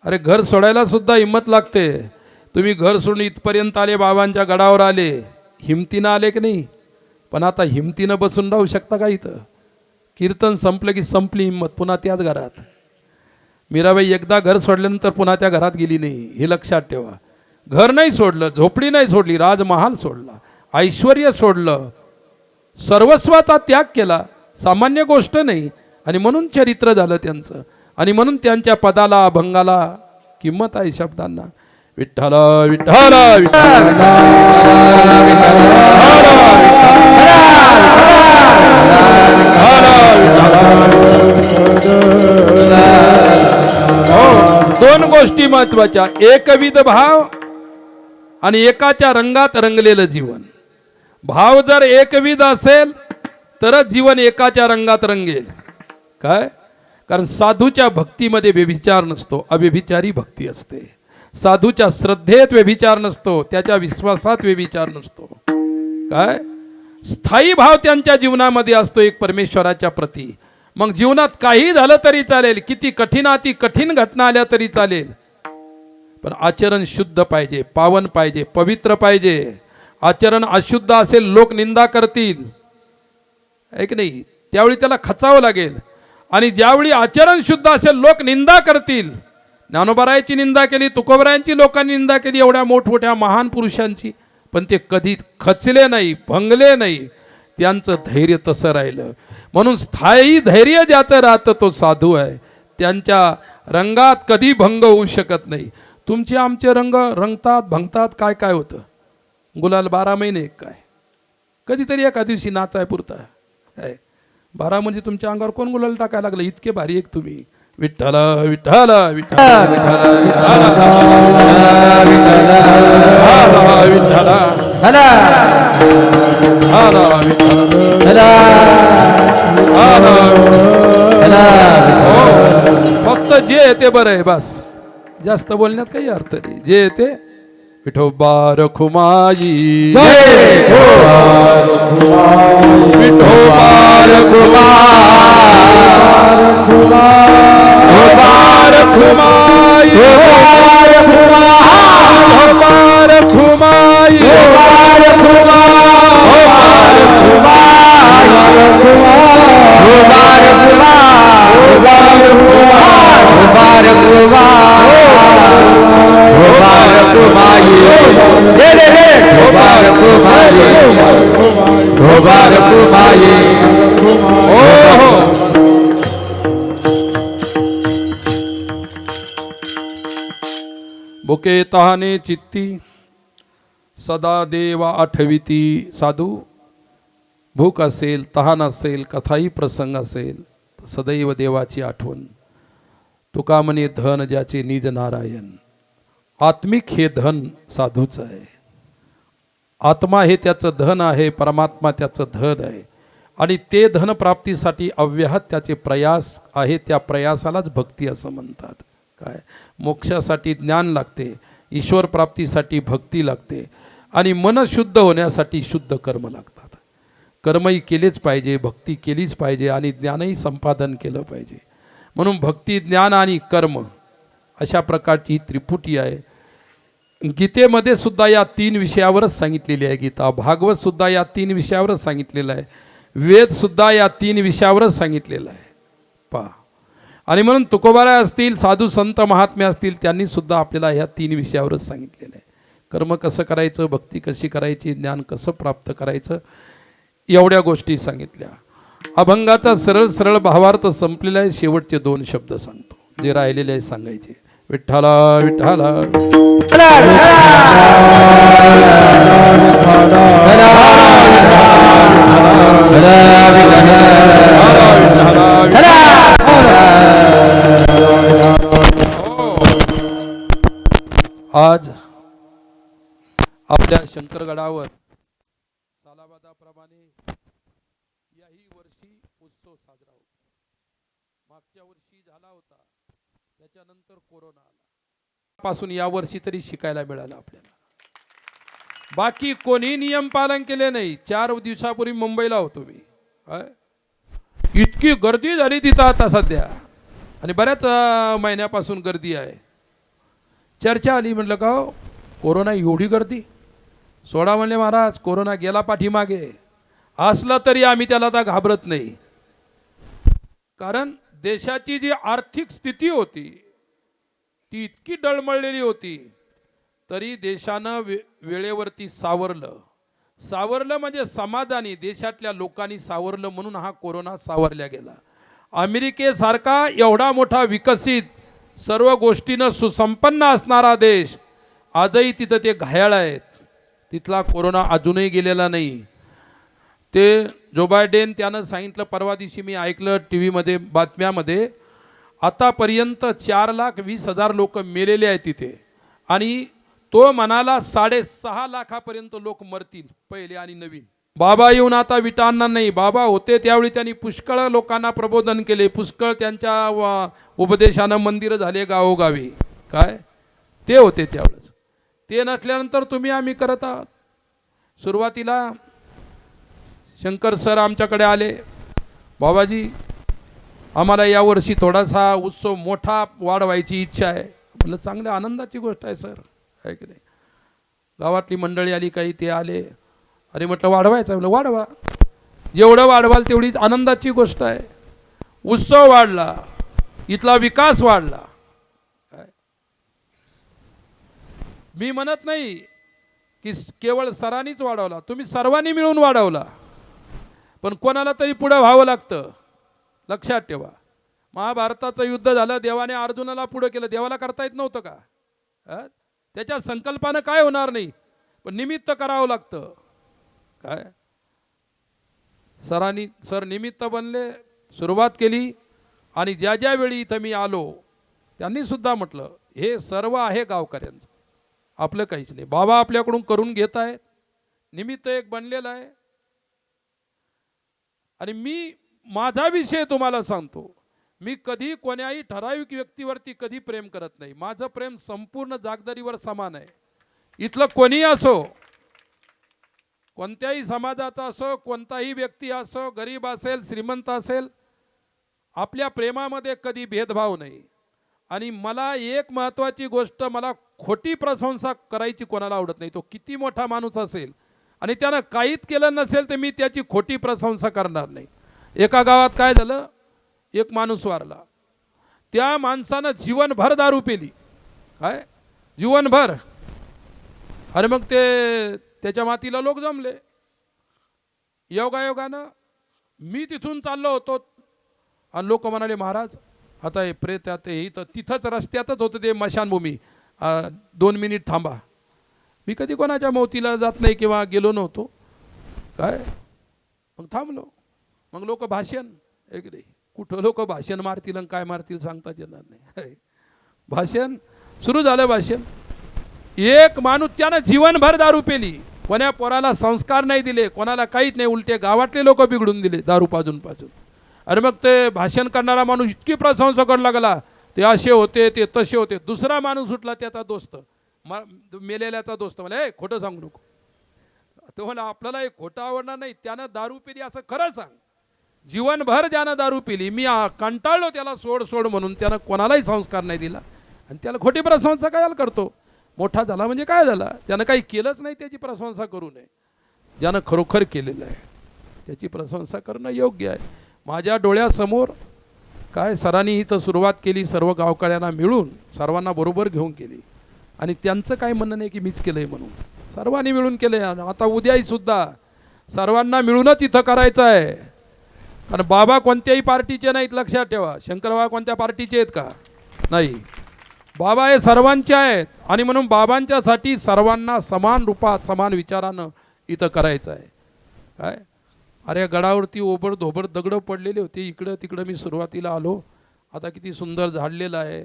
अरे घर सोडायला सुद्धा हिंमत लागते. तुम्ही घर सोडून इथपर्यंत आले, बाबांच्या गडावर आले, हिमतीनं आले की नाही? पण आता हिमतीनं बसून राहू शकता का इथं? कीर्तन संपलं की संपली हिंमत, पुन्हा त्याच घरात. मीराबाई एकदा घर सोडल्यानंतर पुन्हा त्या घरात गेली नाही, हे लक्षात ठेवा. घर नाही सोडलं, झोपडी नाही सोडली, राजमहाल सोडला, ऐश्वर्य सोडलं, सर्वस्वाचा त्याग केला. सामान्य गोष्ट नाही. आणि म्हणून चरित्र झालं त्यांचं. आणि म्हणून त्यांच्या पदाला अभंगाला किंमत आहे, शब्दांना. विठ्ठल विठ्ठल विठ्ठल दोन गोष्टी महत्वाच्या, एकविध भाव आणि एकाच्या रंगात रंगलेलं जीवन. भाव जर एकविध असेल तरच जीवन एकाच्या रंगात रंगेल. काय? कारण साधूच्या भक्तीमध्ये व्यभिचार नसतो, अव्यभिचारी भक्ती असते. साधूच्या श्रद्धेत व्यभिचार नसतो, त्याच्या विश्वासात व्यभिचार नसतो. काय? स्थायी भाव त्यांच्या जीवनामध्ये असतो एक परमेश्वराच्या प्रती. मग जीवनात काही झालं तरी चालेल, किती कठीणाती कठीण घटना आल्या तरी चालेल, पण आचरण शुद्ध पाहिजे, पावन पाहिजे, पवित्र पाहिजे. आचरण अशुद्ध असेल, लोक निंदा करतील, ऐक नाही, त्यावेळी त्याला खचावं लागेल. आणि ज्यावेळी आचरण शुद्ध असेल, लोक निंदा करतील. ज्ञानोबारायांची निंदा केली, तुकोबरायांची लोकांनी निंदा केली, एवढ्या मोठमोठ्या महान पुरुषांची, पण ते कधी खचले नाही, भंगले नाही. त्यांचं धैर्य तसं राहिलं. म्हणून स्थायी धैर्य ज्याचं राहतं तो साधू आहे. त्यांच्या रंगात कधी भंग होऊ शकत नाही. तुमचे आमचे रंग रंगतात, भंगतात, काय काय होतं. गुलाल 12 महिने काय, कधीतरी एका दिवशी नाचाय पुरता आहे. 12 म्हणजे तुमच्या अंगावर कोण गुलाल टाकायला लागलं, इतके भारी एक तुम्ही. विठ्ठल विठ्ठल विठ्ठल फक्त जे येते बरं आहे, बस जास्त बोलण्यात काही अर्थ नाही. जे येते विठोबा रखुमाई, विठोबा रखुमाई, बुके तहाने चित्ती सदा देवा आठविती. साधू भूक असेल, तहान असेल, कथाही प्रसंग असेल, सदैव देवाची आठवण. तुका म्हणे धन ज्याचे निज नारायण. आत्मिक हे धन साधूच आहे. आत्मा हे त्याचं धन आहे, परमात्मा त्याचं धन आहे. आणि ते धन प्राप्तीसाठी अव्याहत त्याचे प्रयास आहे. त्या प्रयासालाच भक्ती असं म्हणतात. काय, मोक्षासाठी ज्ञान लागते, ईश्वर प्राप्तीसाठी भक्ती लागते, आणि मन शुद्ध होण्यासाठी शुद्ध कर्म लागतात. कर्मही केलेच पाहिजे, भक्ती केलीच पाहिजे, आणि ज्ञानही संपादन केलं पाहिजे. म्हणून भक्ती, ज्ञान आणि कर्म अशा प्रकारची ही त्रिपुटी आहे. गीतेमध्ये सुद्धा या 3 विषयावरच सांगितलेली आहे गीता. भागवत सुद्धा या 3 विषयावरच सांगितलेलं आहे. वेद सुद्धा या 3 विषयावरच सांगितलेलं आहे. पहा, आणि म्हणून तुकोबाराय असतील, साधू संत महात्मे असतील, त्यांनी सुद्धा आपल्याला ह्या 3 विषयावरच सांगितलेलं आहे. कर्म कसं करायचं, भक्ती कशी करायची, ज्ञान कसं प्राप्त करायचं, एवढ्या गोष्टी सांगितल्या. अभंगाचा सरळ सरळ भावार्थ संपलेला आहे. शेवटचे 2 शब्द सांगतो, जे राहिलेले आहे सांगायचे. विठ्ठला विठ्ठला आज आपल्या शंकरगडावर सालाबादाप्रमाणे याही वर्षी उत्सव साजरा होतो. मागच्या वर्षी झाला होता, त्याच्यानंतर कोरोना आला. पासून या वर्षी तरी शिकायला मिळालं आपल्याला. बाकी कोणी नियम पालन केले नाही. 4 दिवसापूर्वी मुंबईला होतो मी. इतकी गर्दी झाली तिथं आता सध्या, आणि बऱ्याच महिन्यापासून गर्दी आहे. चर्चा आली, म्हटलं का हो, कोरोना एवढी गर्दी? सोडा म्हणले महाराज, कोरोना गेला पाठीमागे. असलं तरी आम्ही त्याला आता घाबरत नाही. कारण देशाची जी आर्थिक स्थिती होती ती इतकी डळमळलेली होती, तरी देशानं वेळेवरती सावरलं म्हणजे समाजाने, देशातल्या लोकांनी सावरलं, म्हणून हा कोरोना सावरल्या गेला. अमेरिकेसारखा एवढा मोठा विकसित, सर्व गोष्टीनं सुसंपन्न असणारा देश, आजही तिथं ते घायाळ आहेत. तिथला कोरोना अजूनही गेलेला नाही. ते जो बायडेन त्यानं सांगितलं, परवा दिवशी मी ऐकलं टी व्हीमध्ये बातम्यामध्ये, आतापर्यंत 4,20,000 लोक मेलेले आहेत तिथे, आणि तो म्हणाला 6.5 लाखापर्यंत लोक मरतील, पहिले आणि नवीन. बाबा येऊन आता विटा आणणार नाही. बाबा होते त्यावेळी त्यांनी पुष्कळ लोकांना प्रबोधन केले, पुष्कळ त्यांच्या उपदेशानं मंदिरं झाले गावोगावी. काय ते होते त्यावेळेस. ते नसल्यानंतर तुम्ही आम्ही करत आहोत. सुरुवातीला शंकर सर आमच्याकडे आले, बाबाजी आम्हाला यावर्षी थोडासा उत्सव मोठा वाढवायची इच्छा आहे. म्हटलं चांगल्या आनंदाची गोष्ट आहे सर, आहे की नाही. गावातली मंडळी आली, काही ते आले, अरे म्हटलं वाढवायचं. म्हटलं वाढवा, जेवढं वाढवाल तेवढीच आनंदाची गोष्ट आहे. उत्सव वाढला, इथला विकास वाढला. मी म्हणत नाही की केवळ सरांनीच वाढवला, तुम्ही सर्वांनी मिळून वाढवला, पण कोणाला तरी पुढे व्हावं लागतं. लक्षात ठेवा, महाभारताचं युद्ध झालं, देवाने अर्जुनाला पुढे केलं. देवाला करता येत नव्हतं का? त्याच्या संकल्पानं काय होणार नाही, पण निमित्त करावं लागतं. काय सर निमित्त बनले, सुरुवात केली. आणि ज्या ज्या वेळी इथं मी आलो त्यांनी सुद्धा म्हटलं हे सर्व आहे गावकऱ्यांचं, आपलं काहीच नाही. बाबा आपल्याकडून करून घेत आहेत, निमित्त एक बनलेलं आहे. आणि मी माझा विषय तुम्हाला सांगतो, मी कधी कोण्याही ठराविक व्यक्तीवरती कधी प्रेम करत नाही. माझं प्रेम संपूर्ण जागदरीवर समान आहे. इथलं कोणीही असो, कोणत्याही समाजाचा असो, कोणताही व्यक्ती असो, गरीब असेल श्रीमंत असेल, आपल्या प्रेमामध्ये कधी भेदभाव नाही. आणि मला एक महत्त्वाची गोष्ट, मला खोटी प्रशंसा करायची कोणाला आवडत नाही. तो किती मोठा माणूस असेल आणि त्यानं काहीच केलं नसेल तर मी त्याची खोटी प्रशंसा करणार नाही. एका गावात काय झालं, एक माणूस वारला. त्या माणसानं जीवनभर दारू पिली, काय जीवनभर. आणि मग त्याच्या मातीला लोक जमले. योगायोगानं मी तिथून चाललो होतो आणि लोक म्हणाले महाराज आता हे प्रेत हे इथं, तिथंच रस्त्यातच होतं ते मशानभूमी, 2 मिनिट थांबा. मी कधी कोणाच्या मौतीला जात नाही किंवा गेलो नव्हतो. काय मग थांबलो. मग लोक भाषण, एक नाही कुठं लोक भाषण मारतील आणि काय मारतील सांगता येणार नाही. भाषण सुरू झालं. भाषण, एक माणूस त्यानं जीवनभर दारू पेली, कोण्या पोराला संस्कार नाही दिले, कोणाला काहीच नाही, उलटे गावातले लोक बिघडून दिले दारू पाजून पाजून. अरे मग ते भाषण करणारा माणूस इतकी प्रशंसा करू लागला, ते असे होते ते तसे होते. दुसरा माणूस उठला, त्याचा दोस्त, मेलेल्याचा दोस्त, मला हे खोटं सांगू नको. तो म्हणा आपल्याला एक खोटं आवडणार नाही, त्यानं दारू पिली असं खरं सांग. जीवनभर ज्यानं दारू पिली, मी कंटाळलो त्याला सोड सोड म्हणून, त्यानं कोणालाही संस्कार नाही दिला आणि त्याला खोटी प्रशंसा काय करतो. मोठा झाला म्हणजे काय झाला, त्यानं काही केलंच नाही त्याची प्रशंसा करू नये. ज्यानं खरोखर केलेलं आहे त्याची प्रशंसा करणं योग्य आहे. माझ्या डोळ्यासमोर काय सरांनी इथं सुरुवात केली, सर्व गावकऱ्यांना मिळून सर्वांना बरोबर घेऊन केली. आणि त्यांचं काय म्हणणं नाही की मीच केलंय म्हणून, सर्वांनी मिळून केलंय. आता उद्याही सुद्धा सर्वांना मिळूनच इथं करायचं आहे. आणि बाबा कोणत्याही पार्टीचे नाहीत, लक्षात ठेवा. शंकर बाबा कोणत्या पार्टीचे आहेत का? नाही, बाबा हे सर्वांचे आहेत. आणि म्हणून बाबांच्यासाठी सर्वांना समान रूपात समान विचारानं इथं करायचं आहे. काय अरे गडावरती ओबड धोबड दगडं पडलेले होते, इकडं तिकडं मी सुरुवातीला आलो, आता किती सुंदर झाडलेलं आहे.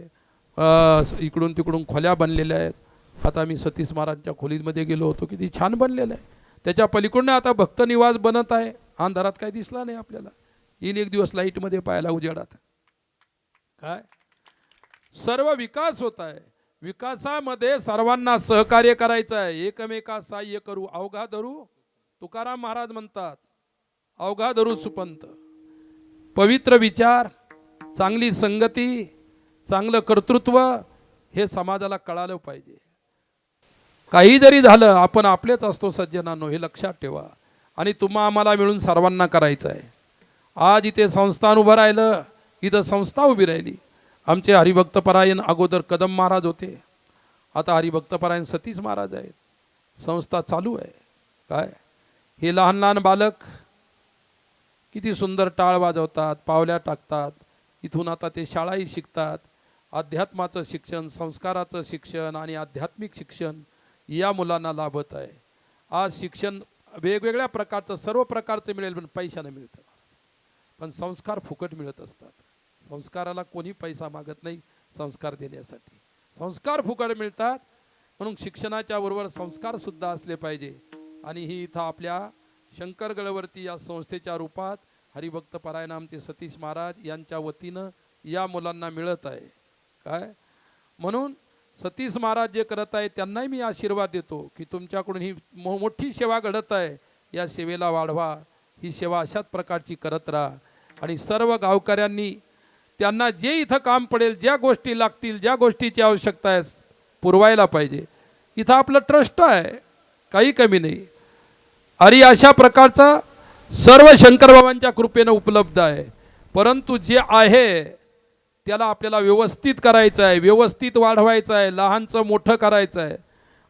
इकडून तिकडून खोल्या बनलेल्या आहेत. आता मी सतीश महाराजांच्या खोलीमध्ये गेलो होतो, किती छान बनलेलं आहे. त्याच्या पलीकडून आता भक्त निवास बनत आहे. अंधारात काही दिसला नाही आपल्याला, येईल एक दिवस लाईटमध्ये पाहायला उजेडात. काय सर्व विकास होत आहे. विकासामध्ये सर्वांना सहकार्य करायचं आहे. एकमेका सहाय्य करू अवघा धरू, तुकाराम महाराज म्हणतात, अवघा धरू सुपंत. पवित्र विचार, चांगली संगती, चांगलं कर्तृत्व हे समाजाला कळालं पाहिजे. काही जरी झालं आपण आपलेच असतो सज्जनांनो, हे लक्षात ठेवा. आणि तुम्हा आम्हाला मिळून सर्वांना करायचं आहे. आज इथे संस्थान उभं राहिलं, इथं संस्था उभी राहिली. आमचे हरिभक्तपरायण अगोदर कदम महाराज होते, आता हरिभक्तपरायण सतीश महाराज आहेत. संस्था चालू आहे. काय हे लहान लहान बालक किती सुंदर टाळ वाजवतात, पावल्या टाकतात. इथून आता ते शाळाही शिकतात. अध्यात्माचं शिक्षण, संस्काराचं शिक्षण आणि आध्यात्मिक शिक्षण या मुलांना लाभत आहे. आज शिक्षण वेगवेगळ्या प्रकारचं, सर्व प्रकारचं मिळेल, पण पैशाने मिळतं. पण संस्कार फुकट मिळत असतात. संस्काराला कोणी पैसा मागत नाही. संस्कार देण्यासाठी संस्कार फुकट मिळतात. म्हणून शिक्षणाच्या बरोबर संस्कार सुद्धा असले पाहिजे. आणि ही इथं आपल्या शंकरगडवरती या संस्थेच्या रूपात हरिभक्तपरायण आमचे सतीश महाराज यांच्या वतीनं या मुलांना मिळत आहे. काय म्हणून सतीश महाराज जे करत आहे त्यांनाही मी आशीर्वाद देतो की तुमच्याकडून ही मोठी सेवा घडत आहे, या सेवेला वाढवा. ही सेवा अशाच प्रकारची करत राहा. आणि सर्व गावकऱ्यांनी त्यांना जे इथं काम पडेल, ज्या गोष्टी लागतील, ज्या गोष्टीची आवश्यकता आहे पुरवायला पाहिजे. इथं आपलं ट्रस्ट आहे, काही कमी नाही. आणि अशा प्रकारचा सर्व शंकरबाबांच्या कृपेनं उपलब्ध आहे. परंतु जे आहे त्याला आपल्याला व्यवस्थित करायचं आहे, व्यवस्थित वाढवायचं आहे, लहानचं मोठं करायचं आहे.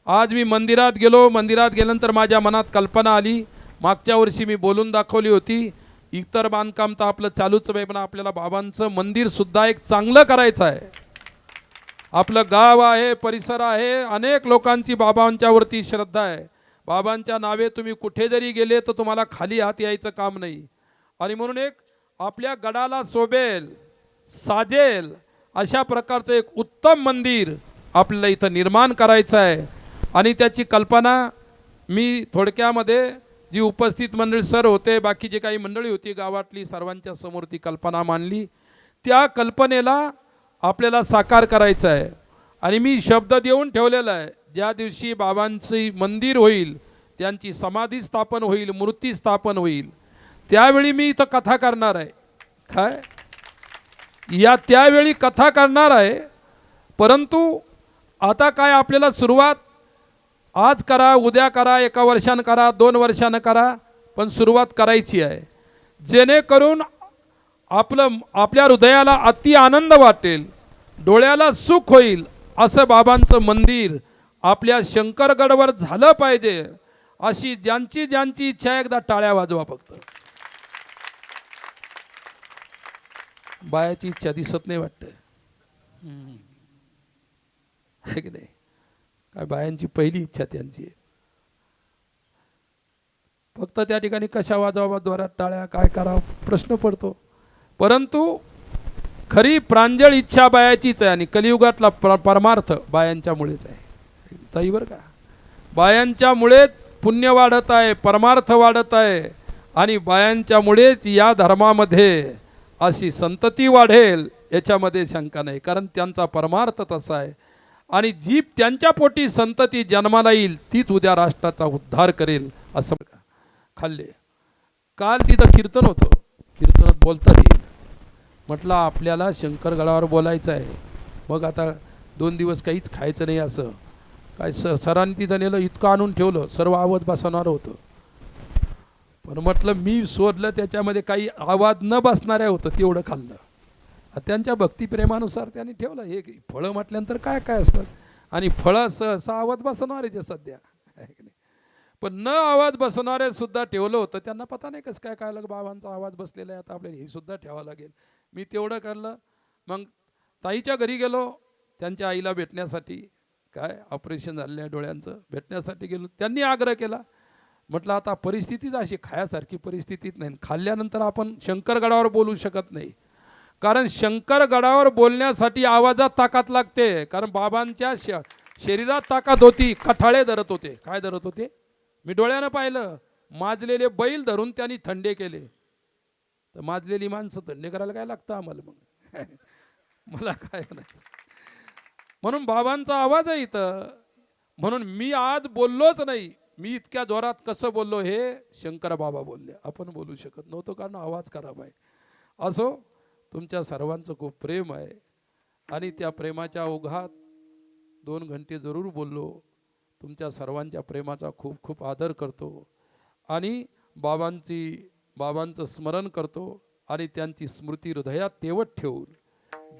आज मी मंदिरात गेलो, मंदिरात गेल्यानंतर माझ्या मनात कल्पना आली. मागच्या वर्षी मी बोलून दाखवली होती, इतर बांधकाम तर आपलं चालूच आहे, पण आपल्याला बाबांचं मंदिरसुद्धा एक चांगलं करायचं आहे. आपलं गाव आहे, परिसर आहे, अनेक लोकांची बाबांच्यावरती श्रद्धा आहे. बाबांच्या नावे तुम्ही कुठे जरी गेले तर तुम्हाला खाली हात यायचं काम नाही. आणि म्हणून एक आपल्या गडाला शोभेल, साजेल अशा प्रकारचं एक उत्तम मंदिर आपल्याला इथं निर्माण करायचं आहे. आणि त्याची कल्पना मी थोडक्यामध्ये जी उपस्थित मंडळी सर होते, बाकीची काही मंडळी होती गावातली, सर्वांच्या समोर ती कल्पना मांडली. त्या कल्पनेला आपल्याला साकार करायचं आहे. आणि मी शब्द देऊन ठेवलेला आहे, ज्या दिवशी बाबांचे मंदिर होईल, त्यांची समाधी स्थापन होईल, मूर्ती स्थापन होईल, त्यावेळी मी इथं कथा करणार आहे. काय या त्यावेळी कथा करणार आहे. परंतु आता काय आपल्याला सुरुवात आज करा, उद्या करा, 1 वर्षानं करा, 2 वर्षानं करा, पण सुरुवात करायची आहे. जेणेकरून आपल्या हृदयाला अति आनंद वाटेल, डोळ्याला सुख होईल असं बाबांचं मंदिर आपल्या शंकरगडवर झालं पाहिजे. अशी ज्यांची ज्यांची इच्छा, एकदा टाळ्या वाजवा फक्त. बायाची इच्छा दिसत नाही वाटतं, आहे की नाही? काय बायांची पहिली इच्छा त्यांची आहे. फक्त त्या ठिकाणी कशा वाजवा, द्वारात टाळ्या, काय करावं प्रश्न पडतो. परंतु खरी प्रांजळ इच्छा बायाचीच आहे. आणि कलियुगातला परमार्थ बायांच्यामुळेच आहे ताई, बरं का? बायांच्यामुळेच पुण्य वाढत आहे, परमार्थ वाढत आहे. आणि बायांच्यामुळेच या धर्मामध्ये अशी संतती वाढेल याच्यामध्ये शंका नाही. कारण त्यांचा परमार्थ तसा आहे. आणि जी त्यांच्या पोटी संतती जन्माला येईल तीच उद्या राष्ट्राचा उद्धार करेल असं खाल्ले. काल तिथं कीर्तन होतं, कीर्तनात बोलतात येईल. म्हटलं आपल्याला शंकरगडावर बोलायचं आहे. मग आता 2 दिवस काहीच खायचं नाही असं काय सरांनी तिथं नेलं, इतकं आणून ठेवलं, सर्व आवाज बसवणार होतं. पण म्हटलं मी शोधलं त्याच्यामध्ये काही आवाज न बसणाऱ्या होतं, तेवढं खाल्लं. त्यांच्या भक्तिप्रेमानुसार त्यांनी ठेवलं. हे फळं म्हटल्यानंतर काय काय असतात, आणि फळं सहसा आवाज बसवणारेच सध्या, पण न आवाज बसवणारे सुद्धा ठेवलं होतं. त्यांना पता नाही कसं काय कळलं बाबांचा आवाज बसलेला आहे, आता आपल्याला हे सुद्धा ठेवावं लागेल. मी तेवढं काढलं. मग ताईच्या घरी गेलो, त्यांच्या आईला भेटण्यासाठी, काय ऑपरेशन झालेल्या डोळ्यांचं भेटण्यासाठी गेलो. त्यांनी आग्रह केला. म्हटलं आता परिस्थितीच अशी, खायासारखी परिस्थितीच नाही. खाल्ल्यानंतर आपण शंकरगडावर बोलू शकत नाही, कारण शंकरगडावर बोलण्यासाठी आवाजात ताकद लागते. कारण बाबांच्या शरीरात ताकद होती, कठाळे धरत होते. काय धरत होते? मी डोळ्यानं पाहिलं. माजलेले बैल धरून त्यांनी थंडे केले. तर माजलेली माणसं थंडे करायला काय लागतं आम्हाला? मग मला काय नाही. म्हणून बाबांचा आवाज आहे इथं. म्हणून मी आज बोललोच नाही. मी इतक्या जोरात कसं बोललो हे शंकर बाबा बोलले, आपण बोलू शकत नव्हतो कारण आवाज खराब आहे. असो, तुमच्या सर्वांचं खूप प्रेम आहे. आणि त्या प्रेमाच्या ओघात 2 घंटे जरूर बोललो. तुमच्या सर्वांच्या प्रेमाचा खूप खूप आदर करतो. आणि बाबांचं स्मरण करतो. आणि त्यांची स्मृती हृदयात तेवत ठेवून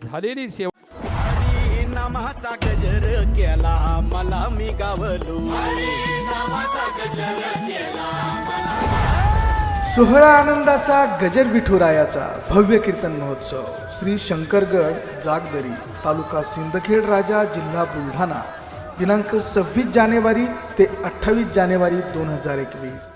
झालेली सेवा. हरी नामाचा गजर केला मला मी गावलो. नामाचा गजर केला सोहळा आनंदाचा गजर विठुरायाचा भव्य कीर्तन महोत्सव श्री शंकरगड जागदरी तालुका सिंदखेड राजा जिल्हा बुलढाणा दिनांक 26 जानेवारी ते 28 जानेवारी 2021.